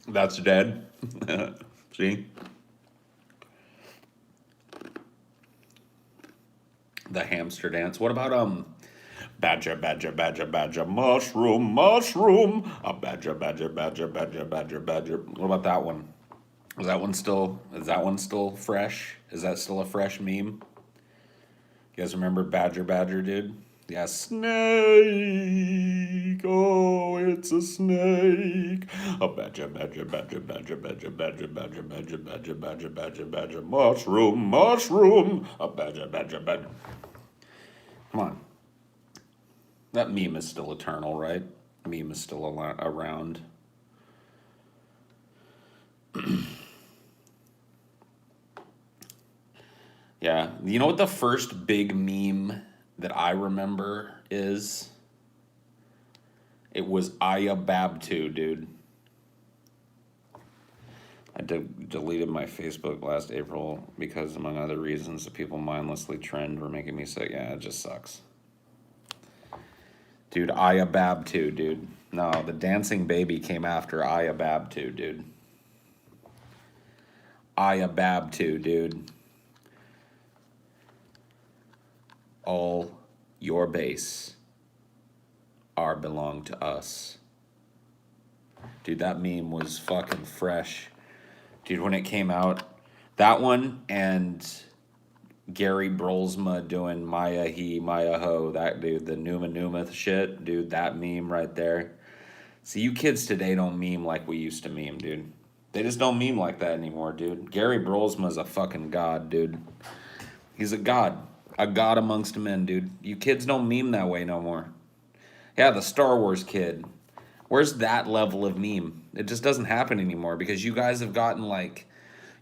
That's dead. See? The hamster dance. What about badger, badger, badger, badger, mushroom, mushroom, a badger, badger, badger, badger, badger, badger. What about that one? Is that one still fresh? Is that still a fresh meme? You guys remember Badger Badger, dude? Yeah, snake. Oh, it's a snake. A badger, badger, badger, badger, badger, badger, badger, badger, badger, badger, badger, badger, mushroom, mushroom. A badger, badger, badger. Come on. That meme is still eternal, right? Meme is still around. Yeah. You know what the first big meme that I remember is? It was Aya Babtu, dude. I deleted my Facebook last April because, among other reasons, the people mindlessly trend were making me sick. Yeah, it just sucks. Dude, Aya Babtu, dude. No, the dancing baby came after Aya Babtu, dude. Aya Babtu, dude. All your base are belong to us. Dude, that meme was fucking fresh. Dude, when it came out, that one and Gary Brolsma doing Maya he, Maya ho, that dude, the Numa Numa shit, dude, that meme right there. See, you kids today don't meme like we used to meme, dude. They just don't meme like that anymore, dude. Gary Brolsma's a fucking god, dude. He's a god amongst men, dude. You kids don't meme that way no more. Yeah, the Star Wars kid. Where's that level of meme? It just doesn't happen anymore because you guys have gotten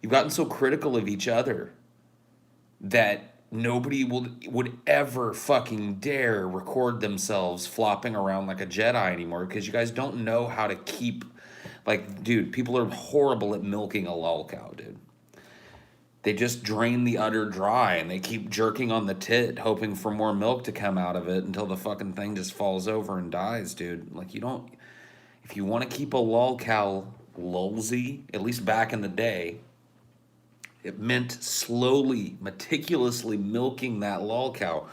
you've gotten so critical of each other that nobody would ever fucking dare record themselves flopping around like a Jedi anymore because you guys don't know how to keep, dude, people are horrible at milking a lol cow, dude. They just drain the udder dry and they keep jerking on the tit, hoping for more milk to come out of it until the fucking thing just falls over and dies, dude. If you want to keep a lol cow lulzy, at least back in the day, it meant slowly, meticulously milking that lol cow.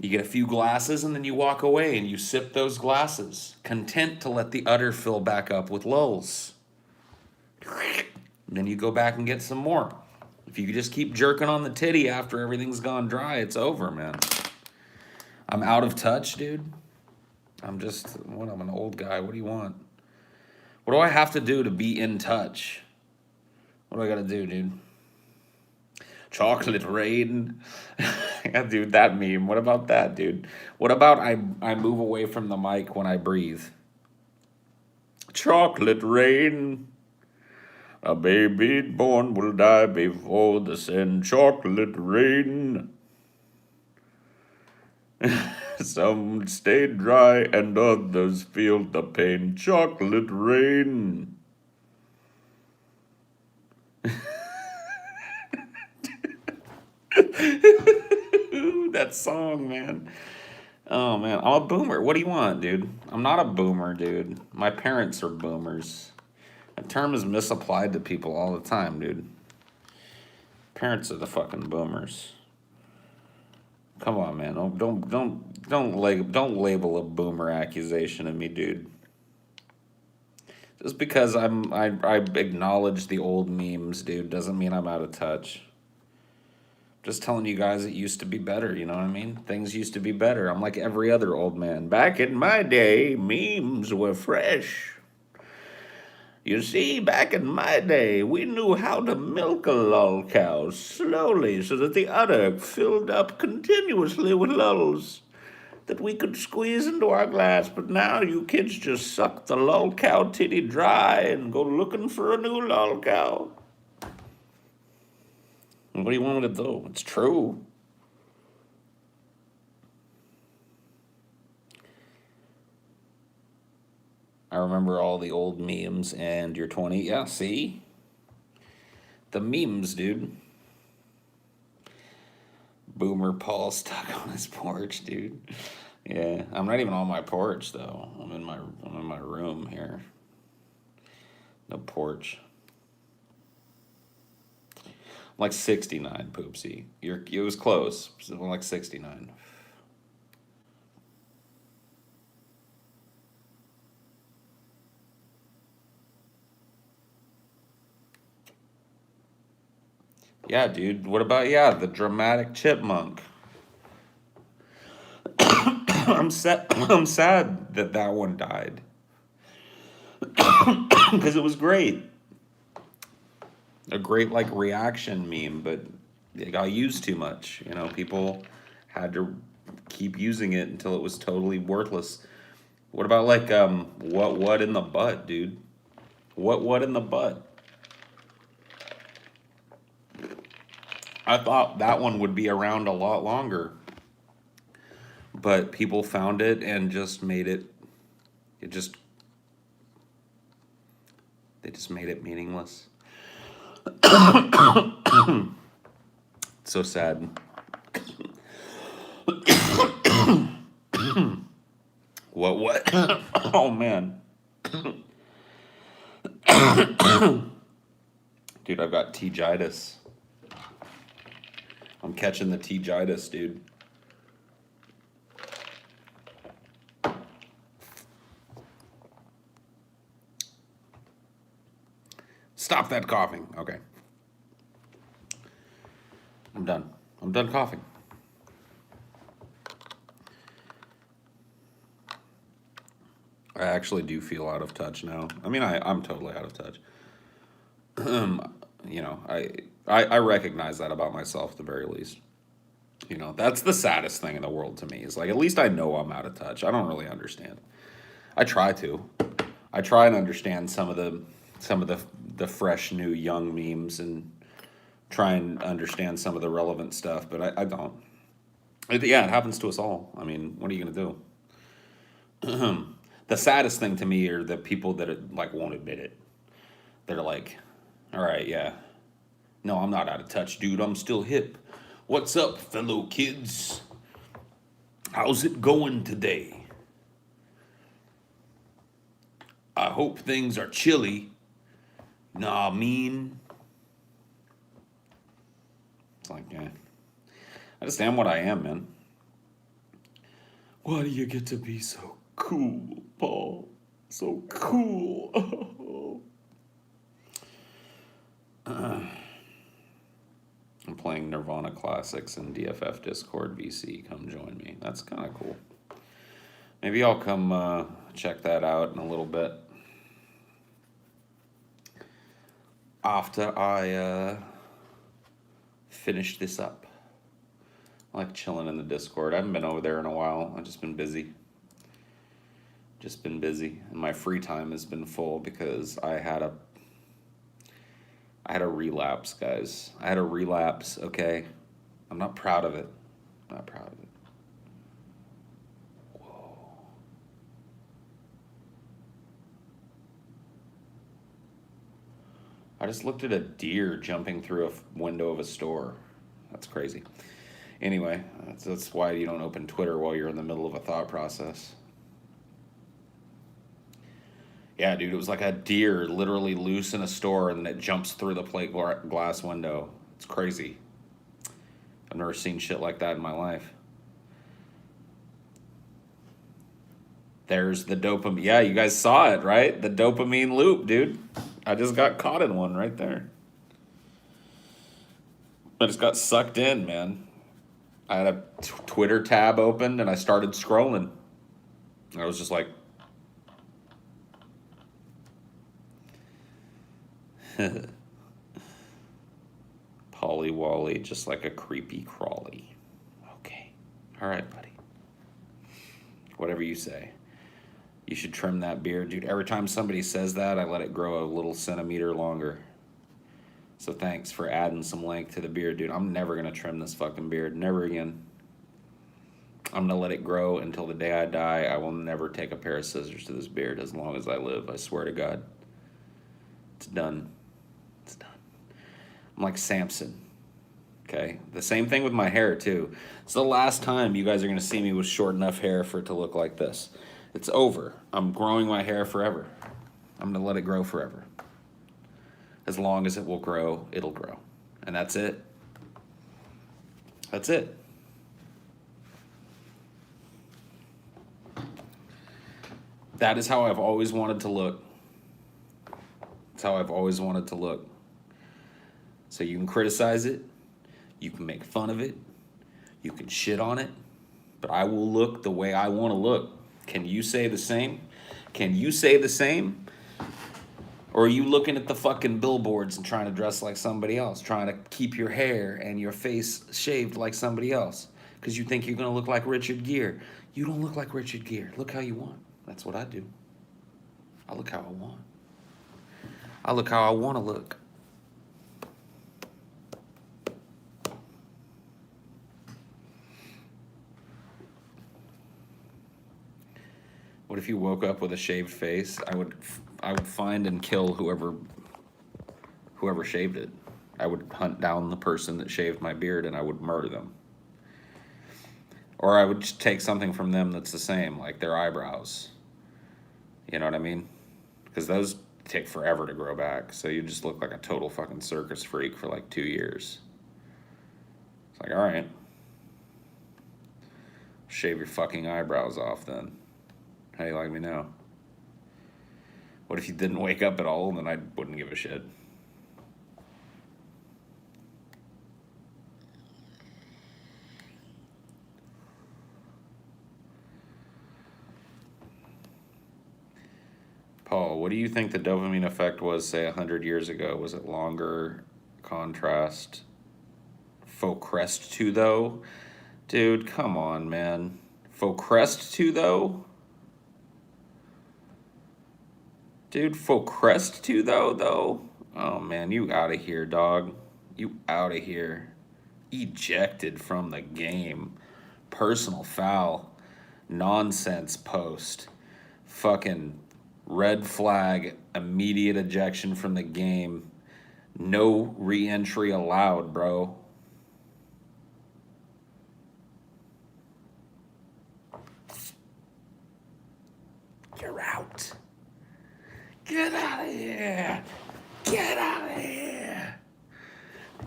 You get a few glasses and then you walk away and you sip those glasses, content to let the udder fill back up with lulz. And then you go back and get some more. If you just keep jerking on the titty after everything's gone dry, it's over, man. I'm out of touch, dude. I'm an old guy. What do you want? What do I have to do to be in touch? What do I gotta do, dude? Chocolate rain. Yeah, dude, that meme. What about that, dude? What about I move away from the mic when I breathe? Chocolate rain. A baby born will die before the send chocolate rain. Some stay dry and others feel the pain. Chocolate rain. That song, man. Oh man, I'm a boomer. What do you want, dude? I'm not a boomer, dude. My parents are boomers. That term is misapplied to people all the time, dude. Parents are the fucking boomers. Come on, man. Don't label a boomer accusation of me, dude. Just because I acknowledge the old memes, dude, doesn't mean I'm out of touch. Just telling you guys it used to be better, you know what I mean? Things used to be better. I'm like every other old man. Back in my day, memes were fresh. You see, back in my day, we knew how to milk a lol cow slowly so that the udder filled up continuously with lulls that we could squeeze into our glass. But now you kids just suck the lol cow titty dry and go looking for a new lol cow. What do you want me to do? It's true. I remember all the old memes and you're 20. Yeah, see? The memes, dude. Boomer Paul stuck on his porch, dude. Yeah, I'm not even on my porch though. I'm in my room here. No porch. I'm like 69, Poopsie. It was close. I'm like 69. Yeah, dude. What about the dramatic chipmunk? I'm sad. I'm sad that that one died because it was great. A great like reaction meme, but it got used too much. You know, people had to keep using it until it was totally worthless. What about like what in the butt, dude? What in the butt? I thought that one would be around a lot longer, but people found it and just made it. It just they just made it meaningless. So sad. What? Oh man. Dude, I've got T-gitis. I'm catching the T-gitis, dude. Stop that coughing. Okay. I'm done. I'm done coughing. I actually do feel out of touch now. I mean, I'm totally out of touch. You know, I recognize that about myself at the very least. You know, that's the saddest thing in the world to me is like, at least I know I'm out of touch. I don't really understand. I try to. I try and understand some of the fresh new young memes and try and understand some of the relevant stuff, but I don't. Yeah, it happens to us all. I mean, what are you gonna do? The saddest thing to me are the people that are, like won't admit it. They're like, all right, yeah, no, I'm not out of touch, dude. I'm still hip. What's up, fellow kids? How's it going today? I hope things are chilly. Nah, mean. It's like, yeah. I just am what I am, man. Why do you get to be so cool, Paul? So cool. I'm playing Nirvana Classics in DFF Discord VC. Come join me. That's kind of cool. Maybe I'll come check that out in a little bit. after I finish this up. I like chilling in the Discord. I haven't been over there in a while. I've just been busy. And my free time has been full because I had a relapse, guys. I had a relapse, okay? I'm not proud of it. Not proud of it. Whoa. I just looked at a deer jumping through a window of a store. That's crazy. Anyway, that's why you don't open Twitter while you're in the middle of a thought process. Yeah, dude, it was like a deer literally loose in a store and then it jumps through the plate glass window. It's crazy. I've never seen shit like that in my life. There's the dopamine. Yeah, you guys saw it, right? The dopamine loop, dude. I just got caught in one right there. I just got sucked in, man. I had a Twitter tab opened and I started scrolling. I was just like, Polly Wally, just like a creepy crawly. Okay. All right, buddy. Whatever you say. You should trim that beard, dude. Every time somebody says that, I let it grow a little centimeter longer. So thanks for adding some length to the beard, dude. I'm never going to trim this fucking beard. Never again. I'm going to let it grow until the day I die. I will never take a pair of scissors to this beard as long as I live. I swear to God. It's done. It's done. I'm like Samson. Okay? The same thing with my hair, too. It's the last time you guys are going to see me with short enough hair for it to look like this. It's over. I'm growing my hair forever. I'm going to let it grow forever. As long as it will grow, it'll grow. And that's it. That's it. That is how I've always wanted to look. That's how I've always wanted to look. So you can criticize it. You can make fun of it. You can shit on it. But I will look the way I want to look. Can you say the same? Can you say the same? Or are you looking at the fucking billboards and trying to dress like somebody else? Trying to keep your hair and your face shaved like somebody else? Because you think you're going to look like Richard Gere. You don't look like Richard Gere. Look how you want. That's what I do. I look how I want. I look how I want to look. What if you woke up with a shaved face? I would find and kill whoever shaved it. I would hunt down the person that shaved my beard and I would murder them. Or I would just take something from them that's the same, like their eyebrows. You know what I mean? Because those take forever to grow back. So you just look like a total fucking circus freak for like 2 years. It's like, all right. Shave your fucking eyebrows off then. How do you like me now? What if you didn't wake up at all? Then I wouldn't give a shit. Paul, what do you think the dopamine effect was, say, 100 years ago? Was it longer, contrast, faux crest 2, though? Dude, come on, man. Faux crest 2, though? Dude, faux crest 2, though? Oh, man, you out of here, dog. You out of here. Ejected from the game. Personal foul. Nonsense post. Fucking red flag. Immediate ejection from the game. No re-entry allowed, bro. You're out. Get out of here. Get out of here.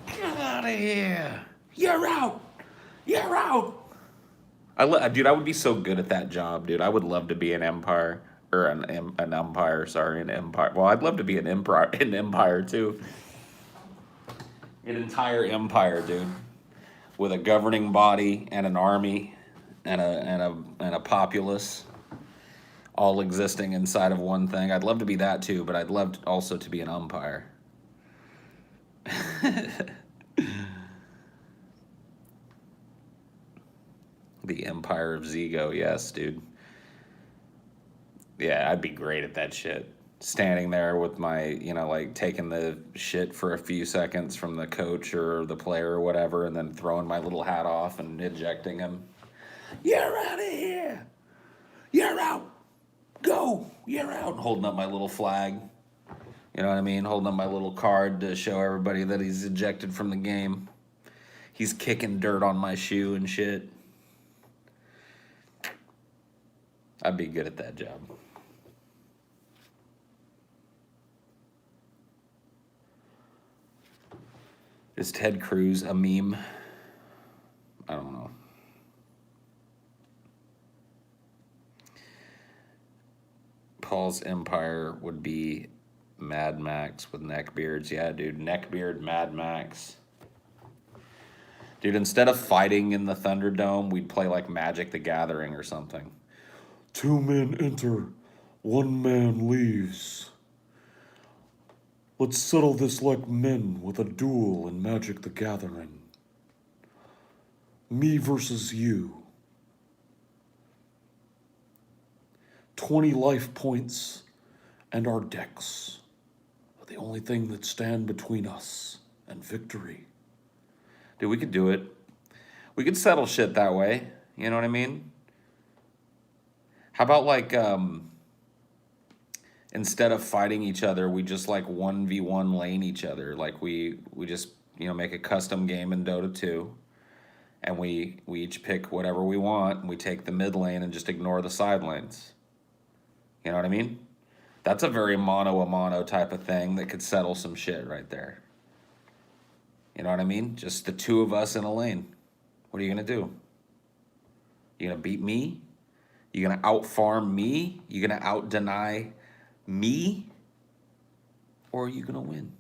Get out of here. You're out. You're out. Dude, I would be so good at that job, dude. I would love to be an umpire. Or an umpire, sorry, an empire. Well, I'd love to be an empire too. An entire empire, dude. With a governing body and an army and a populace. All existing inside of one thing. I'd love to be that too, but I'd love also to be an umpire. The Empire of Zigo, yes, dude. Yeah, I'd be great at that shit. Standing there with my, like taking the shit for a few seconds from the coach or the player or whatever, and then throwing my little hat off and ejecting him. You're out of here. You're out. Go. You're out. Holding up my little flag. You know what I mean? Holding up my little card to show everybody that he's ejected from the game. He's kicking dirt on my shoe and shit. I'd be good at that job. Is Ted Cruz a meme? I don't know. Paul's empire would be Mad Max with neckbeards. Yeah, dude, neckbeard Mad Max. Dude, instead of fighting in the Thunderdome, we'd play like Magic the Gathering or something. 2 men enter, 1 man leaves. Let's settle this like men with a duel in Magic the Gathering. Me versus you. 20 life points and our decks are the only thing that stand between us and victory. Dude, we could do it. We could settle shit that way. You know what I mean? How about like, instead of fighting each other, we just like 1v1 lane each other. Like we just, make a custom game in Dota 2. And we each pick whatever we want. And we take the mid lane and just ignore the side lanes. You know what I mean? That's a very mano a mano type of thing that could settle some shit right there. You know what I mean? Just the 2 of us in a lane. What are you going to do? You going to beat me? You going to out-farm me? You going to out-deny me? Or are you going to win?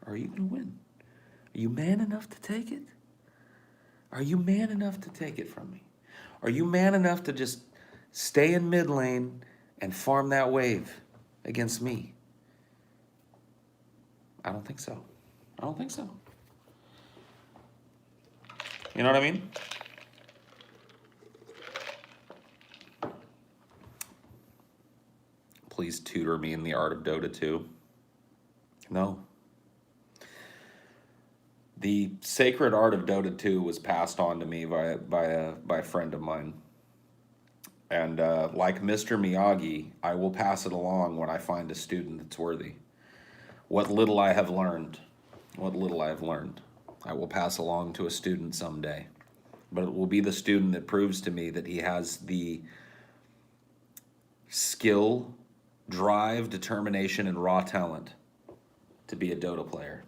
Are you going to win? Are you man enough to take it? Are you man enough to take it from me? Are you man enough to just stay in mid lane and farm that wave against me? I don't think so. I don't think so. You know what I mean? Please tutor me in the art of Dota 2. No. The sacred art of Dota 2 was passed on to me by a friend of mine. And like Mr. Miyagi, I will pass it along when I find a student that's worthy. What little I have learned, I will pass along to a student someday. But it will be the student that proves to me that he has the skill, drive, determination, and raw talent to be a Dota player.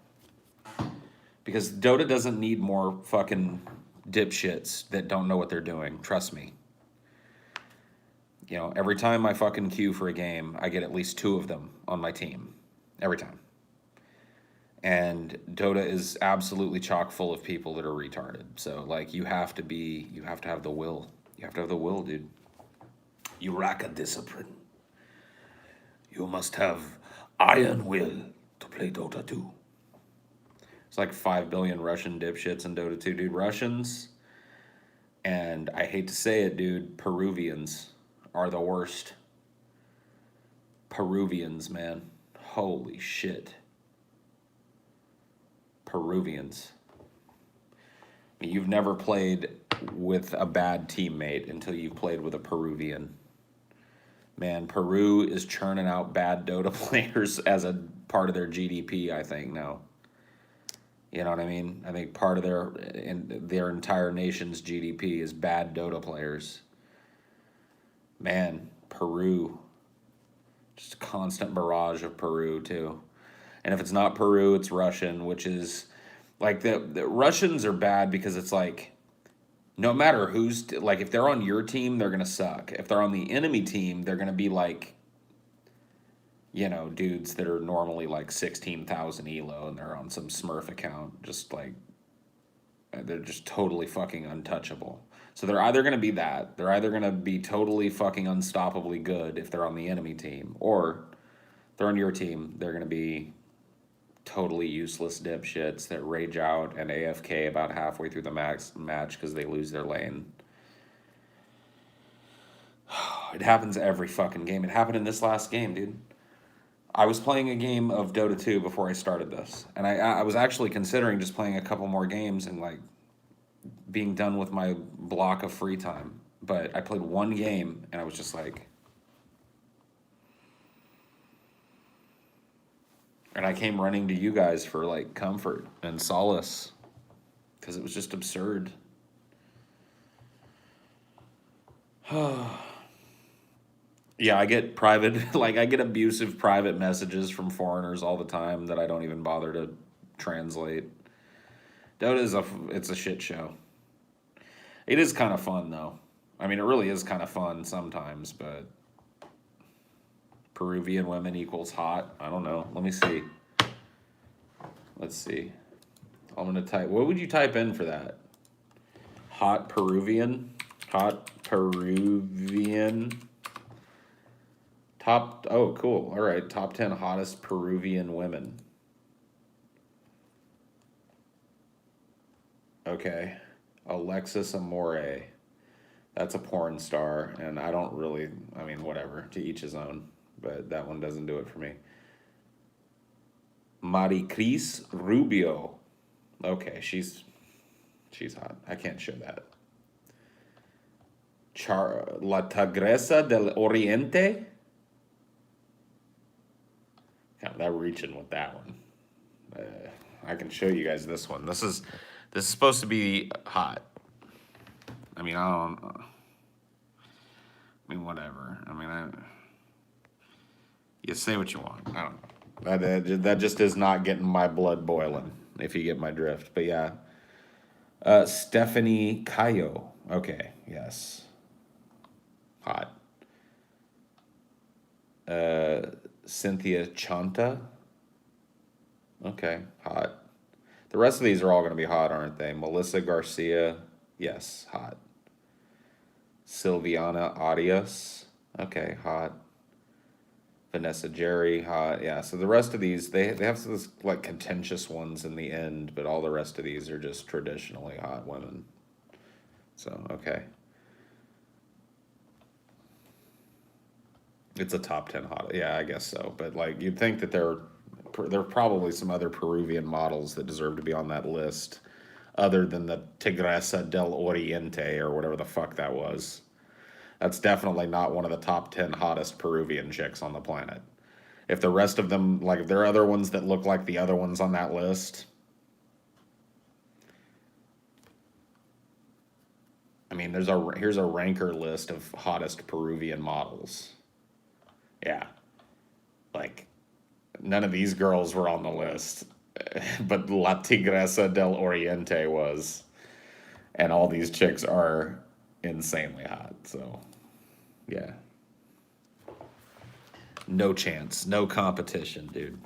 Because Dota doesn't need more fucking dipshits that don't know what they're doing. Trust me. Every time I fucking queue for a game, I get at least 2 of them on my team. Every time. And Dota is absolutely chock full of people that are retarded. So, like, you have to have the will. You have to have the will, dude. You lack a discipline. You must have iron will to play Dota 2. It's like 5 billion Russian dipshits in Dota 2, dude. Russians, and I hate to say it, dude, Peruvians are the worst. Peruvians, man. Holy shit. Peruvians. I mean, you've never played with a bad teammate until you've played with a Peruvian. Man, Peru is churning out bad Dota players as a part of their GDP, I think, now. You know what I mean? I think part of their entire nation's GDP is bad Dota players. Man, Peru. Just a constant barrage of Peru, too. And if it's not Peru, it's Russian, which is... Like, the Russians are bad because it's like... No matter who's... Like, if they're on your team, they're going to suck. If they're on the enemy team, they're going to be like... dudes that are normally like 16,000 elo and they're on some Smurf account. Just like... They're just totally fucking untouchable. So they're either going to be that. They're either going to be totally fucking unstoppably good if they're on the enemy team. Or they're on your team. They're going to be totally useless dipshits that rage out and AFK about halfway through the match because they lose their lane. It happens every fucking game. It happened in this last game, dude. I was playing a game of Dota 2 before I started this, and I was actually considering just playing a couple more games and like being done with my block of free time. But I played one game and I was just like, and I came running to you guys for like comfort and solace because it was just absurd. Yeah, I get private, like I get abusive private messages from foreigners all the time that I don't even bother to translate. Dota is it's a shit show. It is kind of fun though. I mean, it really is kind of fun sometimes, but Peruvian women equals hot. I don't know. Let me see. Let's see. I'm gonna type. What would you type in for that? Hot Peruvian. Hot Peruvian. Top. Oh, cool. All right. Top 10 hottest Peruvian women. Okay. Alexis Amore. That's a porn star, and I don't really. I mean, whatever. To each his own. But that one doesn't do it for me. Maricris Rubio. Okay, she's hot. I can't show that. La Tigresa del Oriente. God, they're reaching with that one. I can show you guys this one. This is supposed to be hot. I mean, whatever. I mean, you say what you want. I don't know. That just is not getting my blood boiling, if you get my drift. But yeah. Stephanie Cayo. Okay, yes. Hot. Cynthia Chanta. Okay, hot. The rest of these are all going to be hot, aren't they? Melissa Garcia. Yes, hot. Silviana Arias. Okay, hot. Vanessa Jerry, hot. Yeah, so the rest of these, they have some like contentious ones in the end, but all the rest of these are just traditionally hot women. So, okay. It's a top 10 hot. Yeah, I guess so. But like you'd think that there are probably some other Peruvian models that deserve to be on that list other than the Tigresa del Oriente or whatever the fuck that was. That's definitely not one of the top 10 hottest Peruvian chicks on the planet. If the rest of them, like if there are other ones that look like the other ones on that list, I mean, here's a ranker list of hottest Peruvian models. Yeah. Like, none of these girls were on the list, but La Tigresa del Oriente was. And all these chicks are insanely hot, so yeah. No chance, no competition, dude.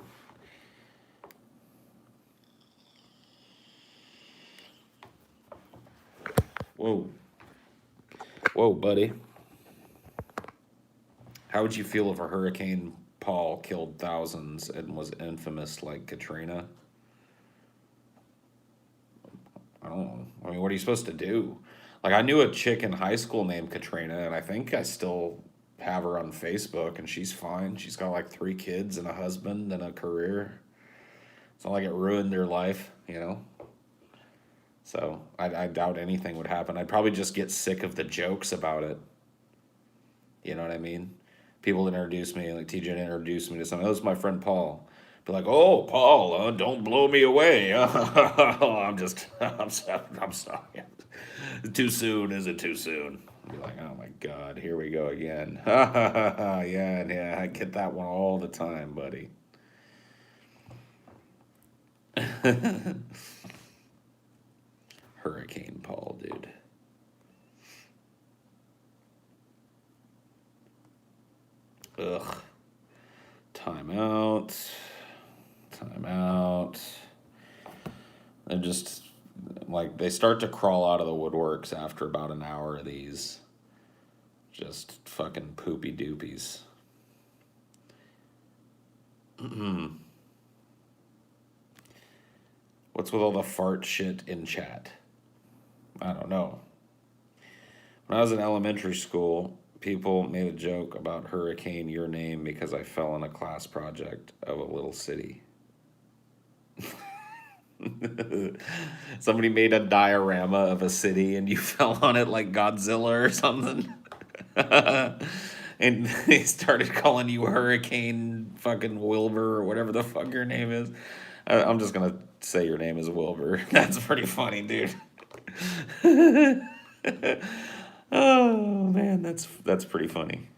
Whoa. Whoa, buddy. How would you feel if a Hurricane Paul killed thousands and was infamous like Katrina? I don't know. I mean, what are you supposed to do? Like, I knew a chick in high school named Katrina, and I think I still have her on Facebook, and she's fine. She's got like 3 kids and a husband and a career. It's not like it ruined their life, you know? So I doubt anything would happen. I'd probably just get sick of the jokes about it. You know what I mean? People introduce me, like TJ introduced me to something. Oh, this is my friend Paul. Be like, oh, Paul, don't blow me away. I'm sorry. Too soon, is it too soon? I'd be like, oh my God, here we go again. Yeah, I get that one all the time, buddy. Hurricane Paul, dude. Ugh. Time out. They're just, like, they start to crawl out of the woodworks after about an hour of these. Just fucking poopy doopies. What's with all the fart shit in chat? I don't know. When I was in elementary school, people made a joke about Hurricane Your Name because I fell on a class project of a little city. Somebody made a diorama of a city and you fell on it like Godzilla or something. And they started calling you Hurricane fucking Wilbur or whatever the fuck your name is. I'm just gonna say your name is Wilbur. That's pretty funny, dude. Oh man, that's pretty funny.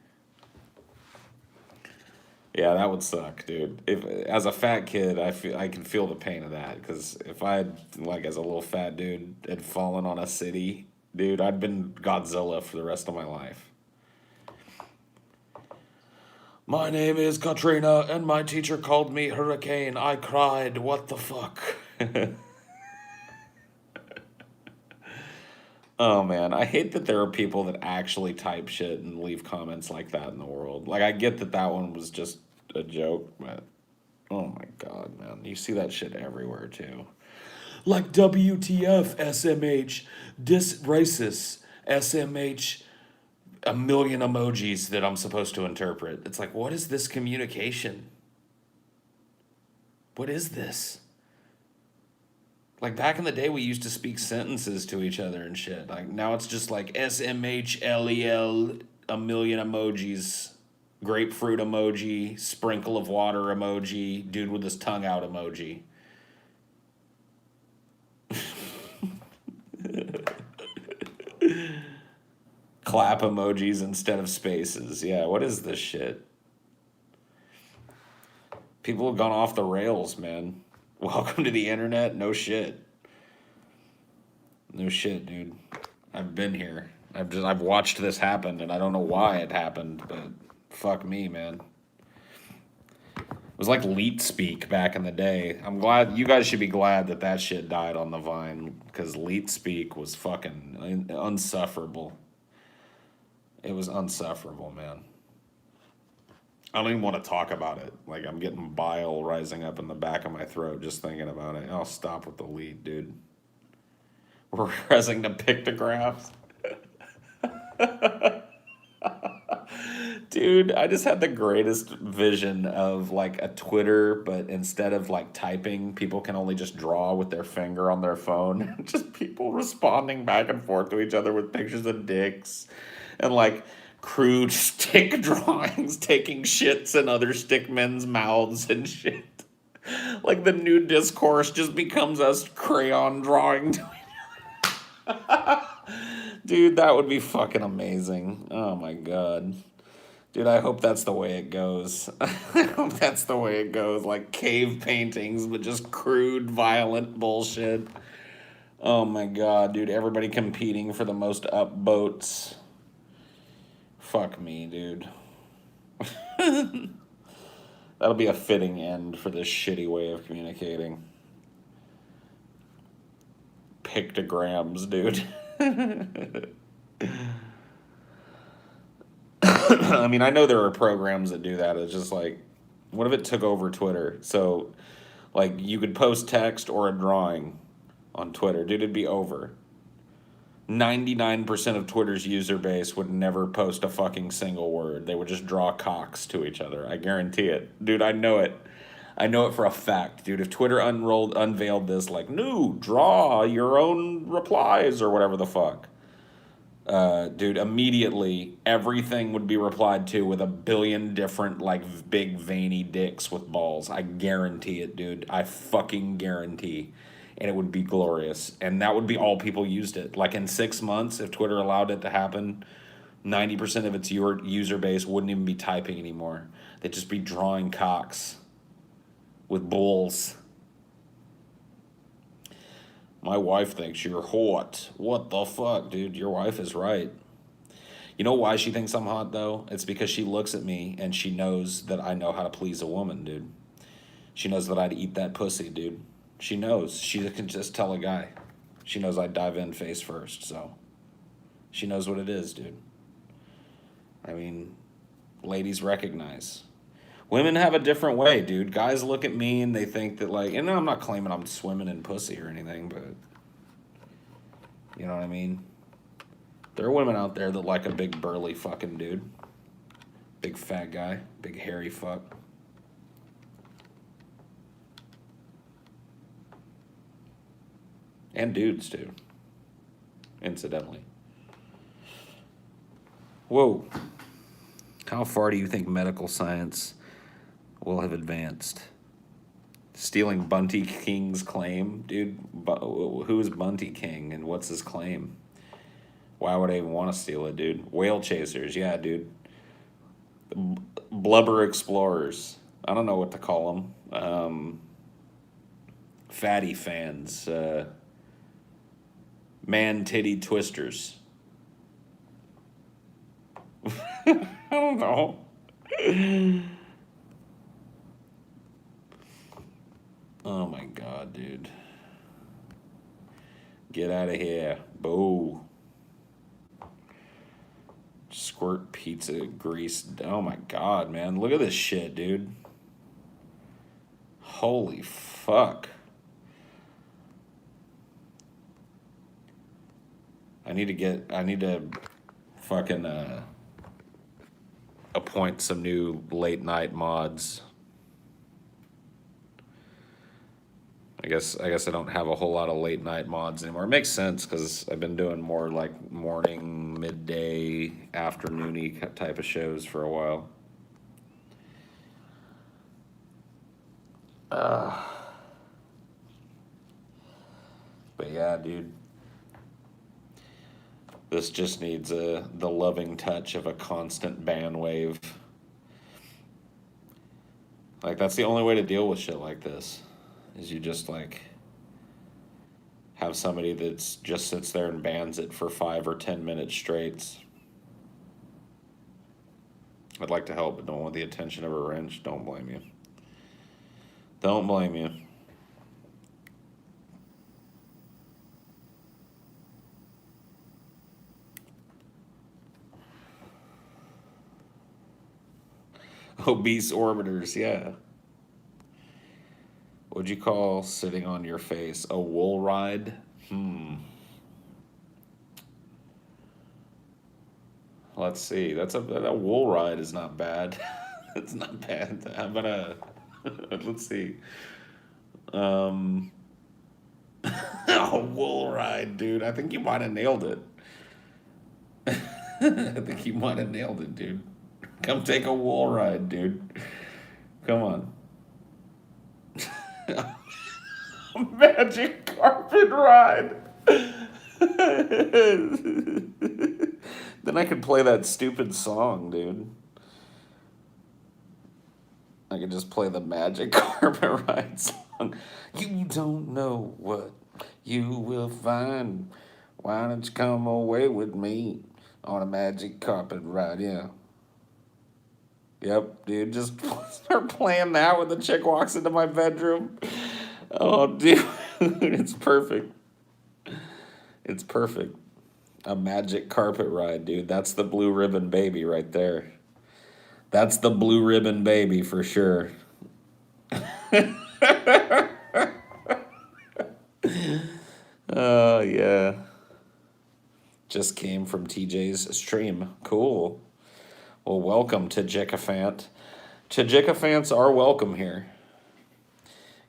Yeah, that would suck, dude. If as a fat kid, I can feel the pain of that because if I had like as a little fat dude had fallen on a city, dude, I'd been Godzilla for the rest of my life. My name is Katrina, and my teacher called me Hurricane. I cried. What the fuck? Oh man, I hate that there are people that actually type shit and leave comments like that in the world. Like, I get that that one was just a joke, but oh my god, man. You see that shit everywhere too. Like, WTF, SMH, dis racist, SMH, a million emojis that I'm supposed to interpret. It's like, what is this communication? What is this? Like, back in the day, we used to speak sentences to each other and shit. Like, now it's just like SMHLEL, a million emojis, grapefruit emoji, sprinkle of water emoji, dude with his tongue out emoji. Clap emojis instead of spaces. Yeah, what is this shit? People have gone off the rails, man. Welcome to the internet. No shit. No shit, dude. I've been here. I've watched this happen, and I don't know why it happened, but fuck me, man. It was like Leet Speak back in the day. I'm glad you guys should be glad that that shit died on the Vine because Leet Speak was fucking unsufferable. It was unsufferable, man. I don't even want to talk about it. Like, I'm getting bile rising up in the back of my throat just thinking about it. I'll stop with the lead, dude. We're regressing to pictographs. Dude, I just had the greatest vision of like a Twitter, but instead of like typing, people can only just draw with their finger on their phone. Just people responding back and forth to each other with pictures of dicks and like crude stick drawings, taking shits in other stick men's mouths and shit. Like the new discourse just becomes us crayon drawing to each other. Dude, that would be fucking amazing. Oh my god. Dude, I hope that's the way it goes. I hope that's the way it goes. Like cave paintings, but just crude, violent bullshit. Oh my god, dude. Everybody competing for the most up boats. Fuck me, dude. That'll be a fitting end for this shitty way of communicating. Pictograms, dude. I mean, I know there are programs that do that. It's just like, what if it took over Twitter? So, like, you could post text or a drawing on Twitter. Dude, it'd be over. 99% of Twitter's user base would never post a fucking single word. They would just draw cocks to each other. I guarantee it. Dude, I know it. I know it for a fact. Dude, if Twitter unveiled this, like, no, draw your own replies or whatever the fuck. Dude, immediately everything would be replied to with a billion different, like, big veiny dicks with balls. I guarantee it, dude. I fucking guarantee. And it would be glorious. And that would be all people used it. Like, in 6 months, if Twitter allowed it to happen, 90% of its user base wouldn't even be typing anymore. They'd just be drawing cocks with bulls. My wife thinks you're hot. What the fuck, dude? Your wife is right. You know why she thinks I'm hot, though? It's because she looks at me and she knows that I know how to please a woman, dude. She knows that I'd eat that pussy, dude. She knows. She can just tell a guy. She knows I'd dive in face first, so. She knows what it is, dude. I mean, ladies recognize. Women have a different way, dude. Guys look at me and they think that, like, and I'm not claiming I'm swimming in pussy or anything, but you know what I mean? There are women out there that like a big burly fucking dude. Big fat guy, big hairy fuck. And dudes too, incidentally. Whoa. How far do you think medical science will have advanced? Stealing Bunty King's claim? Dude, who's Bunty King and what's his claim? Why would I even want to steal it, dude? Whale chasers, yeah, dude. Blubber explorers. I don't know what to call them. Fatty fans. Man titty twisters. I don't know. Oh my god, dude. Get out of here. Boo. Squirt pizza grease. Oh my god, man. Look at this shit, dude. Holy fuck. I need to fucking appoint some new late night mods. I guess I don't have a whole lot of late night mods anymore. It makes sense because I've been doing more like morning, midday, afternoony type of shows for a while. But yeah, dude. This just needs the loving touch of a constant band wave. Like, that's the only way to deal with shit like this. Is you just, like, have somebody that's just sits there and bans it for 5 or 10 minutes straight. I'd like to help, but don't want the attention of a wrench. Don't blame you. Don't blame you. Obese orbiters, yeah. What'd you call sitting on your face? A wool ride? Let's see. That wool ride is not bad. It's not bad. How about let's see. A wool ride, dude. I think you might have nailed it. I think you might have nailed it, dude. Come take a wool ride, dude. Come on. Magic carpet ride. Then I could play that stupid song, dude. I could just play the Magic Carpet Ride song. You don't know what you will find. Why don't you come away with me on a magic carpet ride? Yeah. Yep, dude, just start playing that when the chick walks into my bedroom. Oh, dude, it's perfect. It's perfect. A magic carpet ride, dude. That's the blue ribbon baby right there. That's the blue ribbon baby for sure. Oh, yeah. Just came from TJ's stream. Cool. Well, welcome to Jickafant. Tajikafants are welcome here.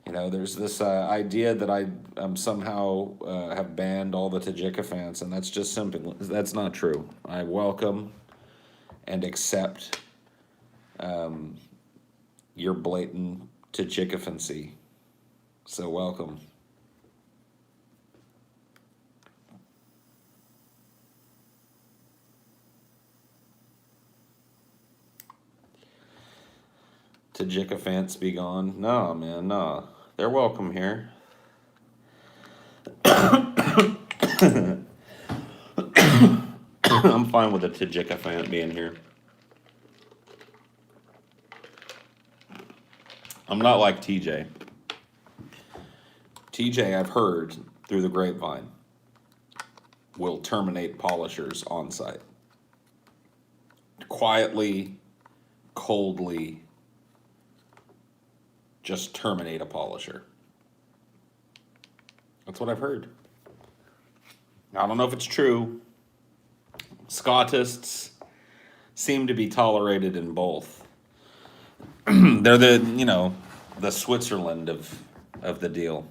You know, there's this idea that I somehow have banned all the Tajikafants, and that's just simple. That's not true. I welcome and accept your blatant Tajikafancy. So welcome. Tajikafants be gone. No, man, no. They're welcome here. I'm fine with a Tajikafant being here. I'm not like TJ. TJ, I've heard through the grapevine, will terminate polishers on site. Quietly, coldly, just terminate a polisher. That's what I've heard. I don't know if it's true. Scottists seem to be tolerated in both. They're the Switzerland of the deal.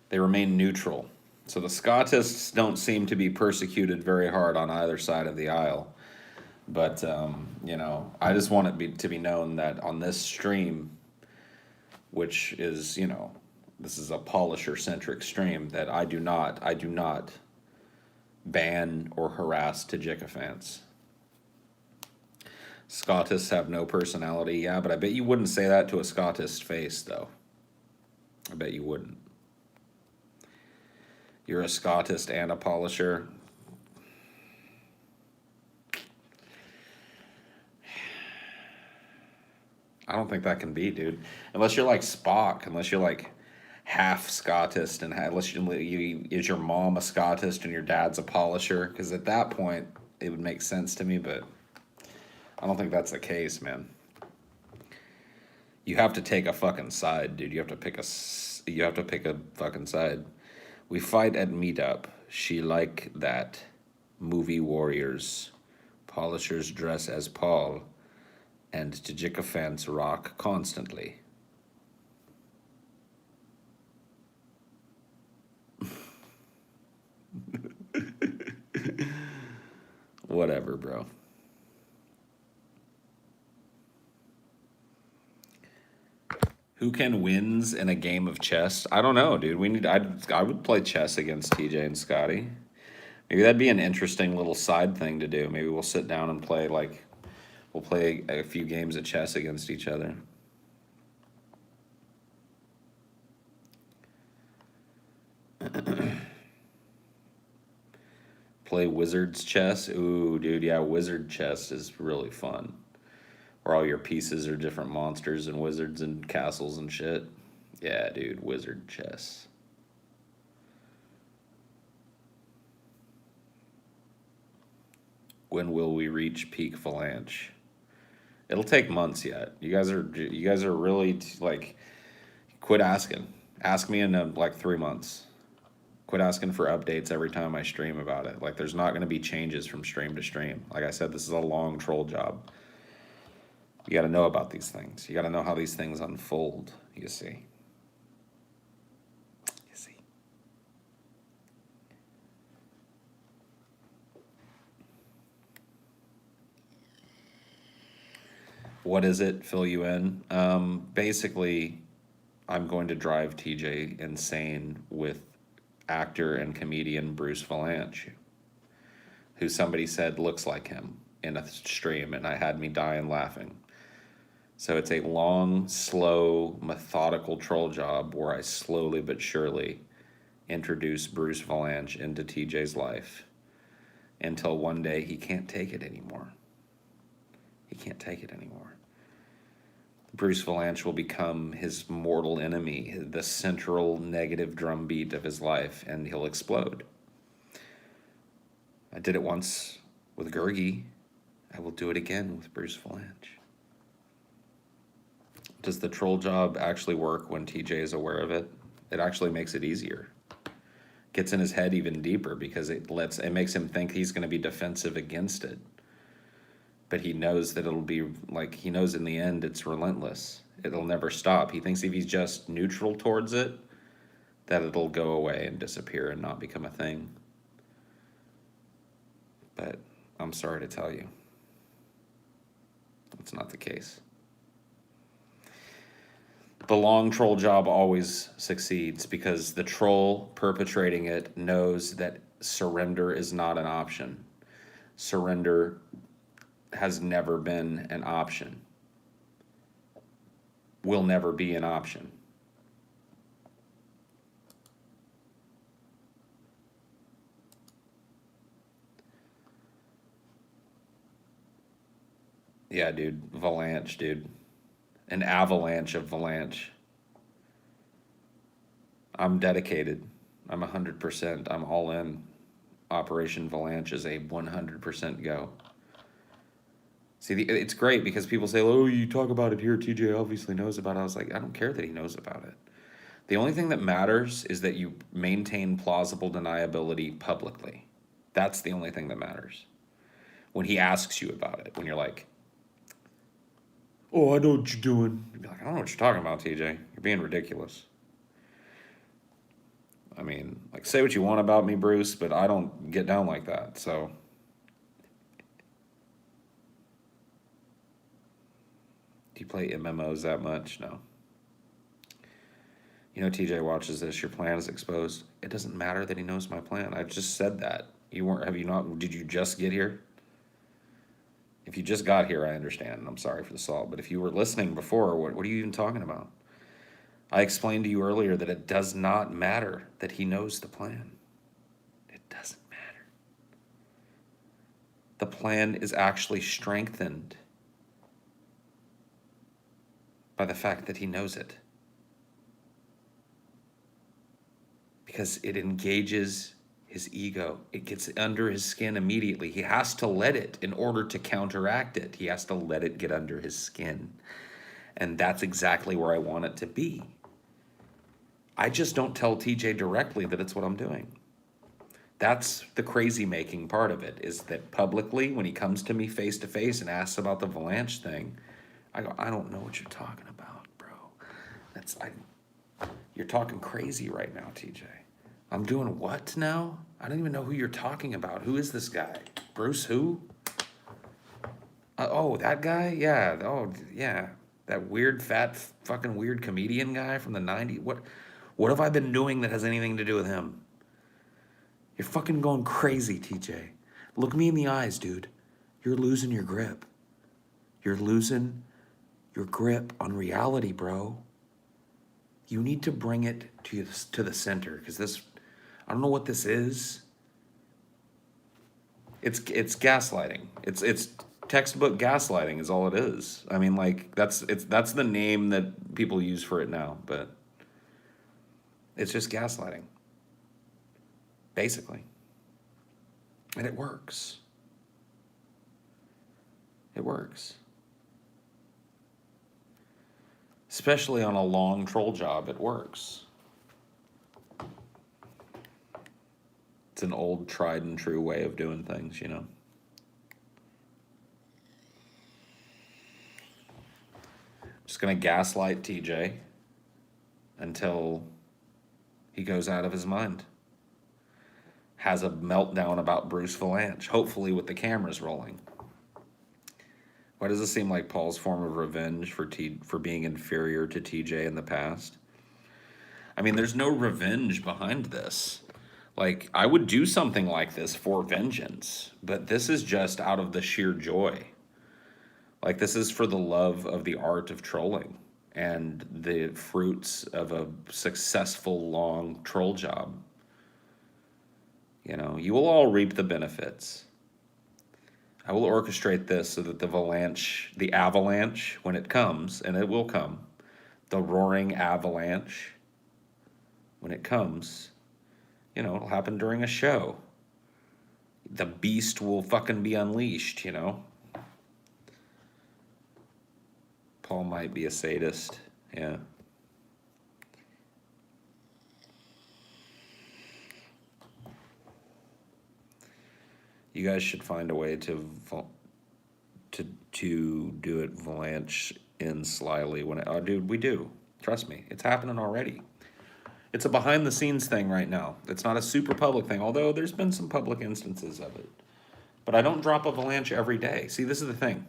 They remain neutral. So the Scottists don't seem to be persecuted very hard on either side of the aisle. But, I just want it to be known that on this stream, which is, this is a polisher-centric stream, that I do not ban or harass Tajikifants. Scottists have no personality, yeah, but I bet you wouldn't say that to a Scotist face, though. I bet you wouldn't. You're a Scotist and a polisher. I don't think that can be, dude. Unless you're like Spock, unless you're like half Scotist, and unless is your mom a Scotist and your dad's a polisher? Because at that point, it would make sense to me, but I don't think that's the case, man. You have to take a fucking side, dude. You have to pick a fucking side. We fight at meetup. She like that. Movie warriors. Polishers dress as Paul. And Tajikifants rock constantly. Whatever, bro. Who can wins in a game of chess? I don't know, dude. I would play chess against TJ and Scotty. Maybe that'd be an interesting little side thing to do. Maybe we'll sit down and play we'll play a few games of chess against each other. Play wizards chess? Ooh, dude, yeah, wizard chess is really fun. Where all your pieces are different monsters and wizards and castles and shit. Yeah, dude, wizard chess. When will we reach peak Valanche? It'll take months yet. You guys are really quit asking. Ask me in 3 months. Quit asking for updates every time I stream about it. There's not going to be changes from stream to stream. Like I said, this is a long troll job. You got to know about these things. You got to know how these things unfold, you see. What is it? Fill you in. Basically, I'm going to drive TJ insane with actor and comedian Bruce Valanche, who somebody said looks like him in a stream, and I had me dying laughing. So it's a long, slow, methodical troll job where I slowly but surely introduce Bruce Valanche into TJ's life until one day he can't take it anymore. He can't take it anymore. Bruce Valanche will become his mortal enemy, the central negative drumbeat of his life, and he'll explode. I did it once with Gurgi. I will do it again with Bruce Valanche. Does the troll job actually work when TJ is aware of it? It actually makes it easier. Gets in his head even deeper because it makes him think he's going to be defensive against it. But he knows that it'll be he knows in the end it's relentless. It'll never stop. He thinks if he's just neutral towards it, that it'll go away and disappear and not become a thing. But I'm sorry to tell you, that's not the case. The long troll job always succeeds because the troll perpetrating it knows that surrender is not an option. Surrender has never been an option. Will never be an option. Yeah, dude. Valanche, dude. An avalanche of Valanche. I'm dedicated. I'm 100%. I'm all in. Operation Valanche is a 100% go. See, it's great because people say, "Oh, you talk about it here. TJ obviously knows about it." I was like, I don't care that he knows about it. The only thing that matters is that you maintain plausible deniability publicly. That's the only thing that matters. When he asks you about it, when you're like, "Oh, I know what you're doing," you'd be like, "I don't know what you're talking about, TJ. You're being ridiculous." I mean, like, say what you want about me, Bruce, but I don't get down like that. So, do you play MMOs that much? No. You know, TJ watches this. Your plan is exposed. It doesn't matter that he knows my plan. I just said that. You weren't. Have you not? Did you just get here? If you just got here, I understand. And I'm sorry for the salt. But if you were listening before, what are you even talking about? I explained to you earlier that it does not matter that he knows the plan. It doesn't matter. The plan is actually strengthened by the fact that he knows it. Because it engages his ego. It gets under his skin immediately. He has to let it in order to counteract it. He has to let it get under his skin. And that's exactly where I want it to be. I just don't tell TJ directly that it's what I'm doing. That's the crazy making part of it, is that publicly, when he comes to me face to face and asks about the Valanche thing, I go, I don't know what you're talking about, bro. You're talking crazy right now, TJ. I'm doing what now? I don't even know who you're talking about. Who is this guy? Bruce who? Oh, that guy? Yeah. Oh, yeah. That weird, fat, fucking weird comedian guy from the 90s. What have I been doing that has anything to do with him? You're fucking going crazy, TJ. Look me in the eyes, dude. You're losing your grip. You're losing your grip on reality, bro. You need to bring it to the center, because this, I don't know what this is. It's gaslighting. It's textbook gaslighting is all it is. I mean, like, that's the name that people use for it now, but it's just gaslighting, basically. And it works. It works. Especially on a long troll job, it works. It's an old, tried and true way of doing things, you know? Just gonna gaslight TJ until he goes out of his mind. Has a meltdown about Bruce Valanche, hopefully with the cameras rolling. Why does it seem like Paul's form of revenge for being inferior to TJ in the past? I mean, there's no revenge behind this. Like, I would do something like this for vengeance, but this is just out of the sheer joy. Like, this is for the love of the art of trolling and the fruits of a successful, long troll job. You know, you will all reap the benefits. I will orchestrate this so that the avalanche, when it comes, and it will come, the roaring avalanche, when it comes, you know, it'll happen during a show. The beast will fucking be unleashed, you know? Paul might be a sadist, yeah. You guys should find a way to do it Valanche in slyly when oh, dude, we do. Trust me, it's happening already. It's a behind the scenes thing right now. It's not a super public thing, although there's been some public instances of it. But I don't drop a Valanche every day. See, this is the thing.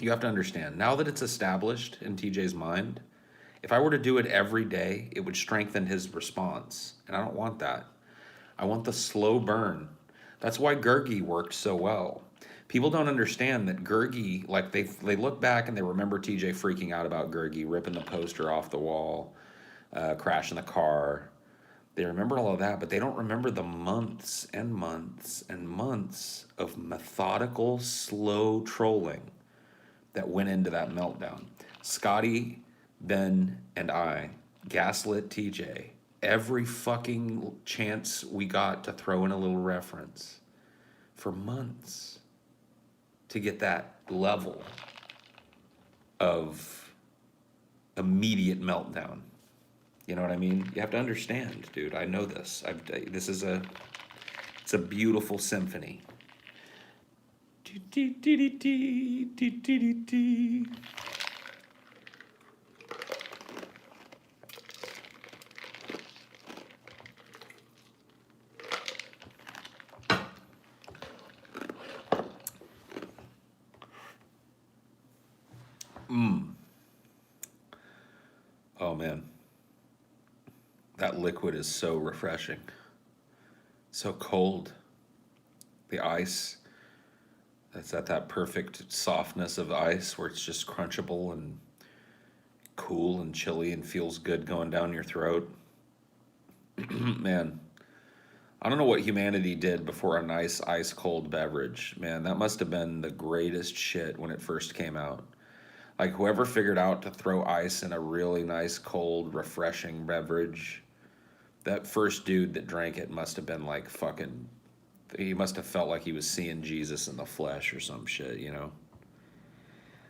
You have to understand, now that it's established in TJ's mind, if I were to do it every day, it would strengthen his response. And I don't want that. I want the slow burn. That's why Gurgi worked so well. People don't understand that Gurgi, like they look back and they remember TJ freaking out about Gurgi, ripping the poster off the wall, crashing the car. They remember all of that, but they don't remember the months and months and months of methodical, slow trolling that went into that meltdown. Scotty, Ben, and I gaslit TJ every fucking chance we got to throw in a little reference for months to get that level of immediate meltdown. You know what I mean? You have to understand, dude. I know this. It's a beautiful symphony. Oh man, that liquid is so refreshing. So cold. The ice, that's at that perfect softness of ice where it's just crunchable and cool and chilly and feels good going down your throat. Man, I don't know what humanity did before a nice ice cold beverage. Man, that must have been the greatest shit when it first came out. Like whoever figured out to throw ice in a really nice cold refreshing beverage, that first dude that drank it must have been like fucking, he must have felt like he was seeing Jesus in the flesh or some shit, you know?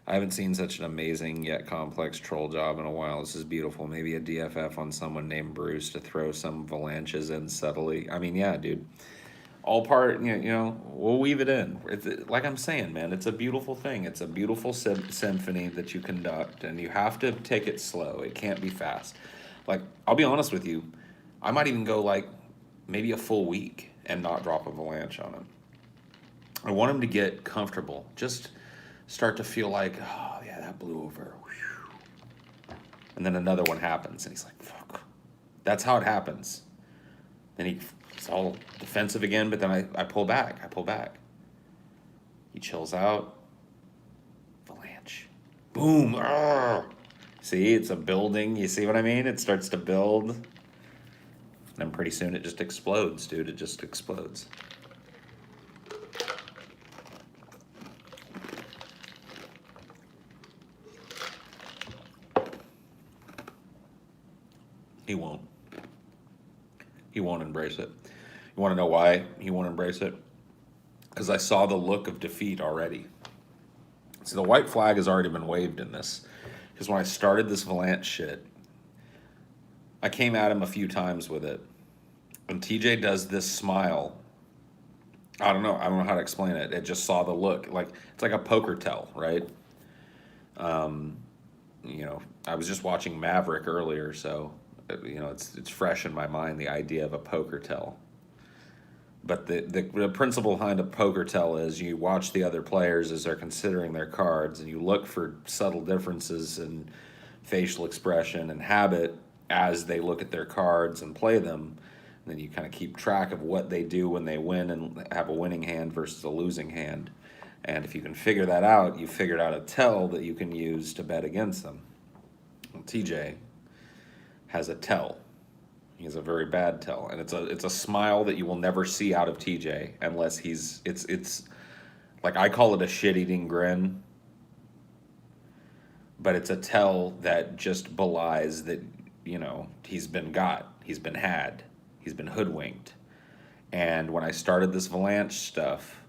I haven't seen such an amazing yet complex troll job in a while. This is beautiful. Maybe a DFF on someone named Bruce to throw some avalanches in subtly. I mean, yeah, dude. All part, we'll weave it in. Like I'm saying, man, it's a beautiful thing. It's a beautiful symphony that you conduct, and you have to take it slow. It can't be fast. Like, I'll be honest with you, I might even go like maybe a full week and not drop avalanche on him. I want him to get comfortable. Just start to feel like, oh yeah, that blew over. And then another one happens, and he's like, fuck. That's how it happens. Then he's all defensive again, but then I pull back. He chills out. Avalanche. Boom. Arrgh. See, it's a building. You see what I mean? It starts to build. And then pretty soon it just explodes, dude. It just explodes. He won't. He won't embrace it. You want to know why he won't embrace it? Because I saw the look of defeat already. See, the white flag has already been waved in this. Because when I started this Valanche shit, I came at him a few times with it. And TJ does this smile. I don't know how to explain it. It just saw the look. Like, it's like a poker tell, right? I was just watching Maverick earlier, so it's fresh in my mind, the idea of a poker tell. But the principle behind a poker tell is you watch the other players as they're considering their cards, and you look for subtle differences in facial expression and habit as they look at their cards and play them. And then you kind of keep track of what they do when they win and have a winning hand versus a losing hand. And if you can figure that out, you figured out a tell that you can use to bet against them. Well, TJ has a tell. He has a very bad tell, and it's a smile that you will never see out of TJ unless it's like, I call it a shit-eating grin, but it's a tell that just belies that he's been got, he's been had, he's been hoodwinked. And when I started this Valanche stuff,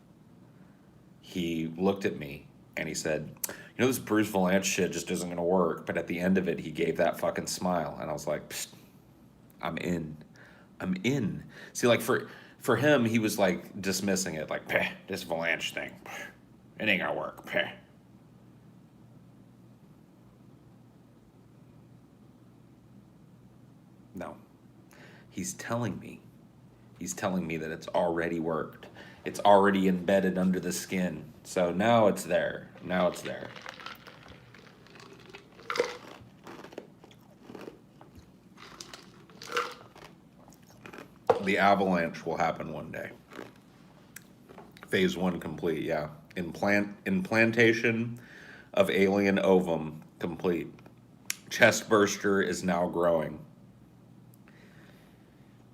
he looked at me and he said, this Bruce Valanche shit just isn't gonna work. But at the end of it, he gave that fucking smile, and I was like, psst, I'm in. See, like for him, he was like dismissing it, like, peh, this Valanche thing, it ain't gonna work, peh. No, he's telling me that it's already worked. It's already embedded under the skin. So now it's there. The avalanche will happen one day. Phase 1 complete, yeah. Implantation of alien ovum complete. Chest burster is now growing.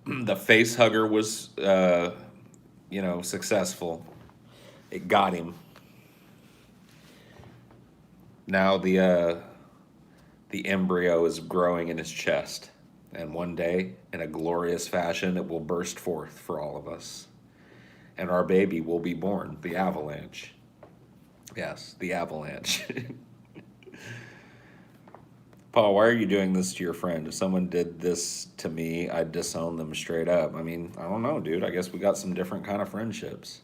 The face hugger was, successful. It got him. Now the embryo is growing in his chest. And one day, in a glorious fashion, it will burst forth for all of us. And our baby will be born, the avalanche. Yes, the avalanche. Paul, why are you doing this to your friend? If someone did this to me, I'd disown them straight up. I mean, I don't know, dude. I guess we got some different kind of friendships.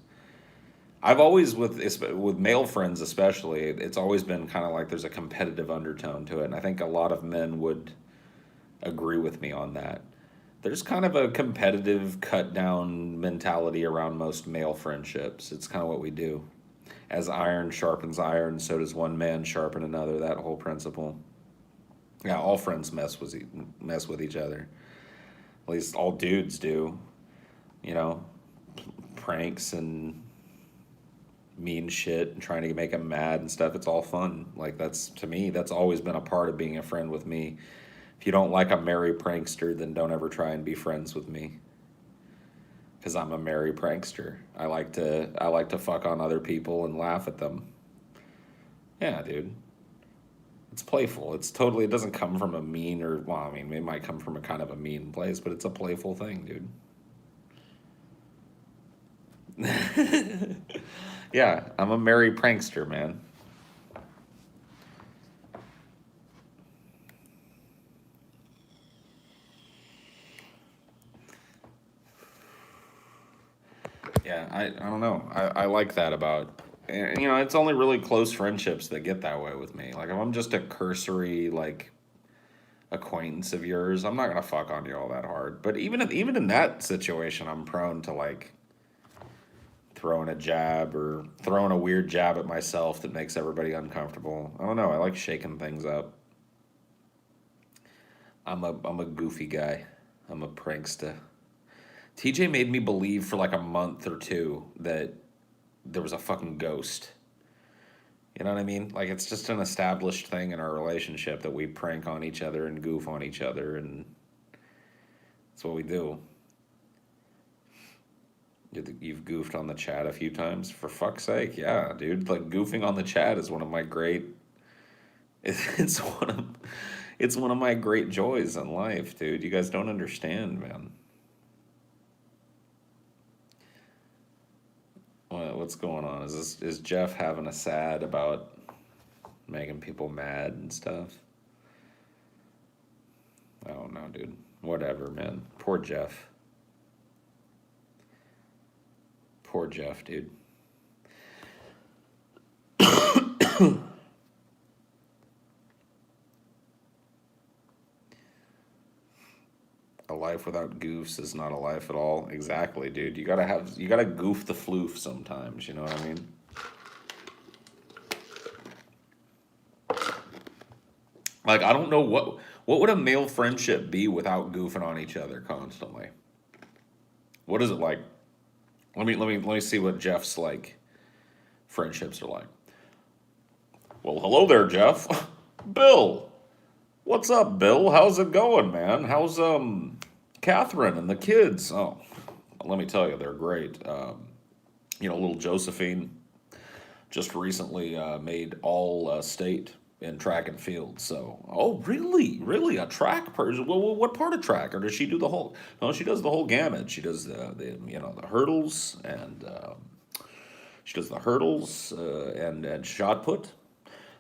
I've always with male friends especially, it's always been kind of like there's a competitive undertone to it, and I think a lot of men would agree with me on that. There's kind of a competitive cut down mentality around most male friendships. It's kind of what we do. As iron sharpens iron, so does one man sharpen another. That whole principle. Yeah, all friends mess with each other. At least all dudes do. You know, pranks and mean shit and trying to make them mad and stuff. It's all fun. Like that's to me, that's always been a part of being a friend with me. If you don't like a merry prankster, then don't ever try and be friends with me. Because I'm a merry prankster. I like to fuck on other people and laugh at them. Yeah, dude. It's playful. It doesn't come from a mean or, well, I mean, it might come from a kind of a mean place, but it's a playful thing, dude. Yeah, I'm a merry prankster, man. Yeah, I don't know. I like that about, and, it's only really close friendships that get that way with me. Like, if I'm just a cursory, like, acquaintance of yours, I'm not gonna fuck on you all that hard. But even in that situation, I'm prone to, like, throwing a jab or throwing a weird jab at myself that makes everybody uncomfortable. I don't know. I like shaking things up. I'm a goofy guy. I'm a prankster. TJ made me believe for like a month or two that there was a fucking ghost. You know what I mean? Like it's just an established thing in our relationship that we prank on each other and goof on each other, and that's what we do. You've goofed on the chat a few times. For fuck's sake, yeah, dude. Like goofing on the chat is one of my great. It's one of my great joys in life, dude. You guys don't understand, man. What's going on? Is Jeff having a sad about making people mad and stuff? I don't know, dude. Whatever, man. Poor Jeff. Poor Jeff, dude. A life without goofs is not a life at all. Exactly, dude. You gotta goof the floof sometimes, you know what I mean? Like I don't know what would a male friendship be without goofing on each other constantly? What is it like? Let me see what Jeff's like friendships are like. Well, hello there, Jeff. Bill. What's up, Bill? How's it going, man? How's Catherine and the kids? Oh, let me tell you, they're great. Little Josephine just recently made all state in track and field. So, oh, really, a track person? Well, what part of track, or does she do the whole? No, she does the whole gamut. She does the hurdles and she does the hurdles and shot put,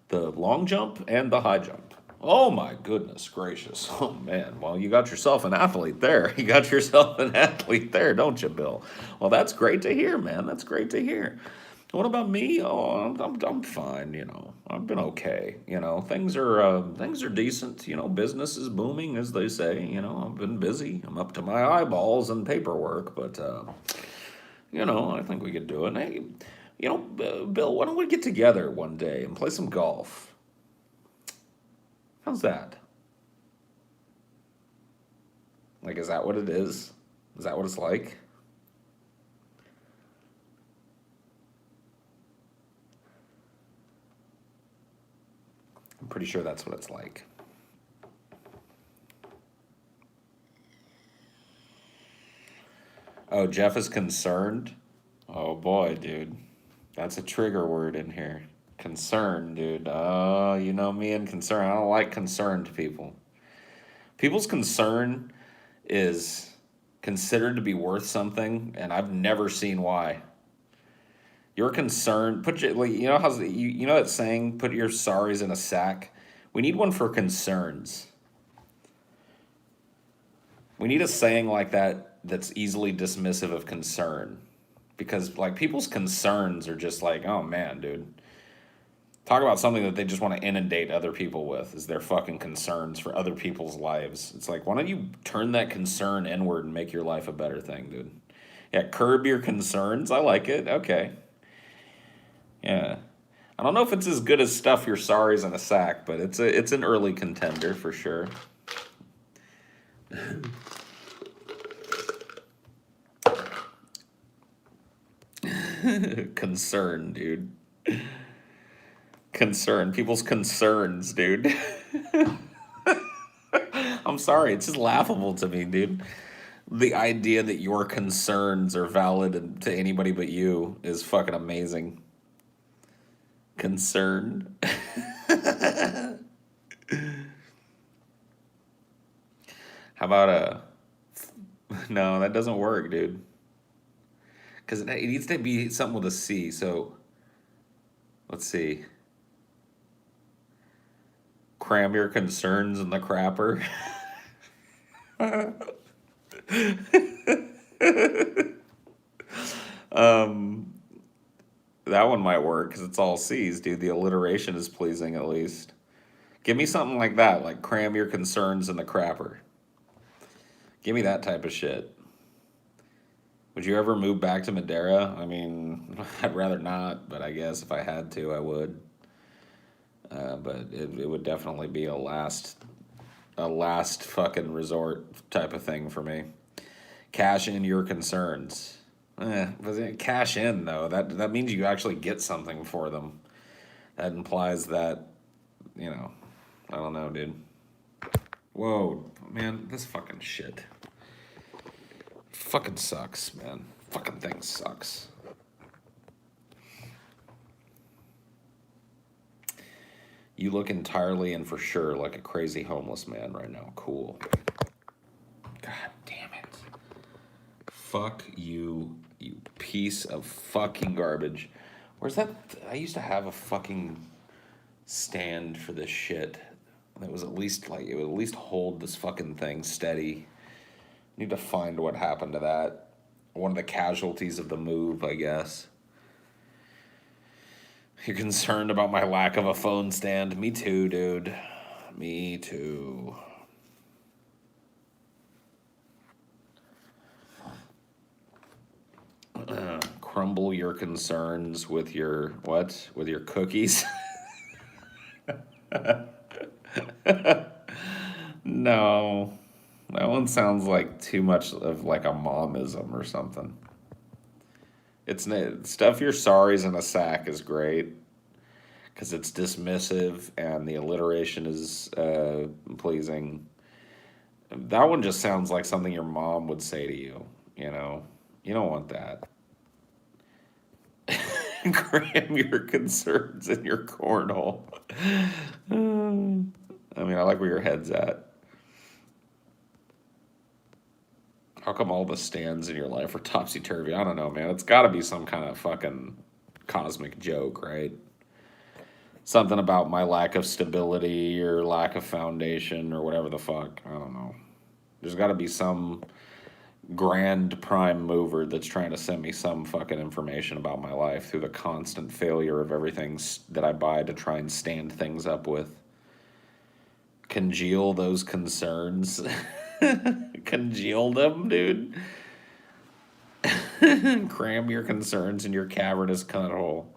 the long jump and the high jump. Oh my goodness gracious. Oh man. Well, you got yourself an athlete there. You got yourself an athlete there, don't you, Bill? Well, that's great to hear, man. That's great to hear. What about me? Oh, I'm fine. I've been okay. Things are decent. Business is booming, as they say. I've been busy. I'm up to my eyeballs in paperwork, but I think we could do it. Hey, Bill, why don't we get together one day and play some golf? How's that? Like, is that what it is? Is that what it's like? I'm pretty sure that's what it's like. Oh, Jeff is concerned? Oh boy, dude. That's a trigger word in here. Concern, dude. Oh, you know me and concern. I don't like concerned people. People's concern is considered to be worth something, and I've never seen why. Your concern, put your, like, you know how you know that saying, put your sorries in a sack? We need one for concerns. We need a saying like that that's easily dismissive of concern. Because like people's concerns are just like, oh man, dude. Talk about something that they just want to inundate other people with is their fucking concerns for other people's lives. It's like, why don't you turn that concern inward and make your life a better thing, dude? Yeah, curb your concerns. I like it. Okay. Yeah. I don't know if it's as good as stuff your sorries in a sack, but it's an early contender for sure. Concern, dude. Concern. People's concerns, dude. I'm sorry, it's just laughable to me, dude. The idea that your concerns are valid to anybody but you is fucking amazing. Concerned. How about a... No, that doesn't work, dude. Because it needs to be something with a C, so... Let's see. Cram your concerns in the crapper. That one might work because it's all C's, dude. The alliteration is pleasing at least. Give me something like that, like cram your concerns in the crapper. Give me that type of shit. Would you ever move back to Madeira? I mean, I'd rather not, but I guess if I had to, I would. But it would definitely be a last fucking resort type of thing for me. Cash in your concerns. Cash in though. That means you actually get something for them. That implies that, I don't know, dude. Whoa, man, this fucking shit. Fucking sucks, man. Fucking thing sucks. You look entirely and for sure like a crazy homeless man right now. Cool. God damn it. Fuck you, you piece of fucking garbage. Where's that? I used to have a fucking stand for this shit. That was at least like, it would at least hold this fucking thing steady. Need to find what happened to that. One of the casualties of the move, I guess. You're concerned about my lack of a phone stand. Me too, dude. Me too. Crumble your concerns with your, what? With your cookies? No. That one sounds like too much of like a momism or something. It's stuff your sorries in a sack is great because it's dismissive and the alliteration is pleasing. That one just sounds like something your mom would say to you. You don't want that. Cram your concerns in your cornhole. I mean, I like where your head's at. How come all the stands in your life are topsy-turvy? I don't know, man. It's got to be some kind of fucking cosmic joke, right? Something about my lack of stability or lack of foundation or whatever the fuck. I don't know. There's got to be some grand prime mover that's trying to send me some fucking information about my life through the constant failure of everything that I buy to try and stand things up with. Congeal those concerns. Congeal them, dude. Cram your concerns in your cavernous cunt hole.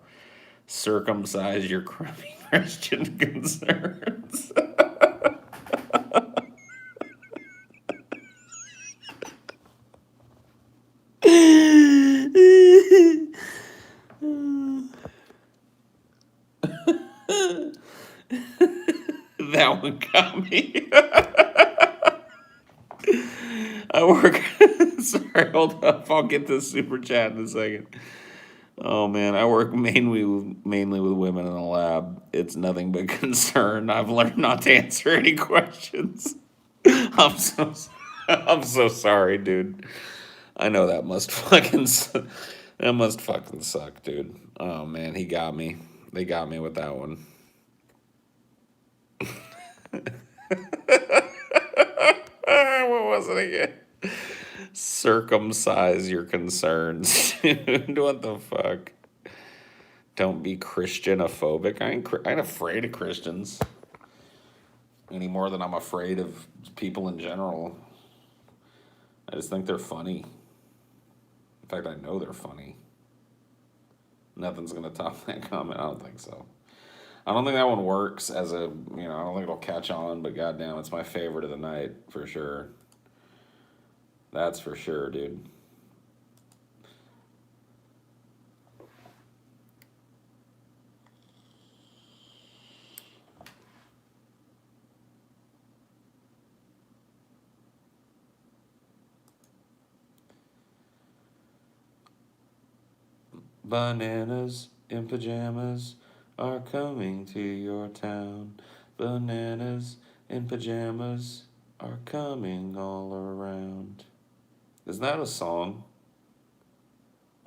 Circumcise your crummy Christian concerns. That one got me. I work. Sorry, hold up. I'll get this super chat in a second. Oh man, I work mainly with women in the lab. It's nothing but concern. I've learned not to answer any questions. I'm so sorry, dude. I know that must fucking That must fucking suck, dude. Oh man, he got me. They got me with that one. What was it again? Circumcise your concerns, dude. What the fuck? Don't be Christianophobic. I ain't afraid of Christians any more than I'm afraid of people in general. I just think they're funny. In fact, I know they're funny. Nothing's gonna top that comment. I don't think so. I don't think that one works as a, I don't think it'll catch on, but goddamn, it's my favorite of the night for sure. That's for sure, dude. Bananas in pajamas are coming to your town. Bananas in pajamas are coming all around. Isn't that a song?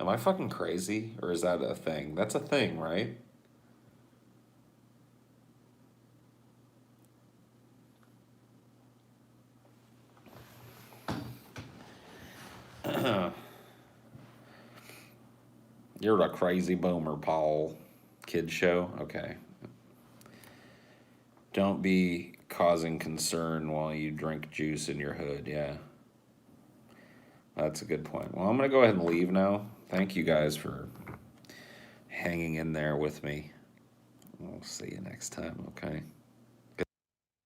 Am I fucking crazy? Or is that a thing? That's a thing, right? You're a crazy boomer, Paul. Kid show? Okay. Don't be causing concern while you drink juice in your hood. Yeah. That's a good point. Well, I'm going to go ahead and leave now. Thank you guys for hanging in there with me. We'll see you next time, okay?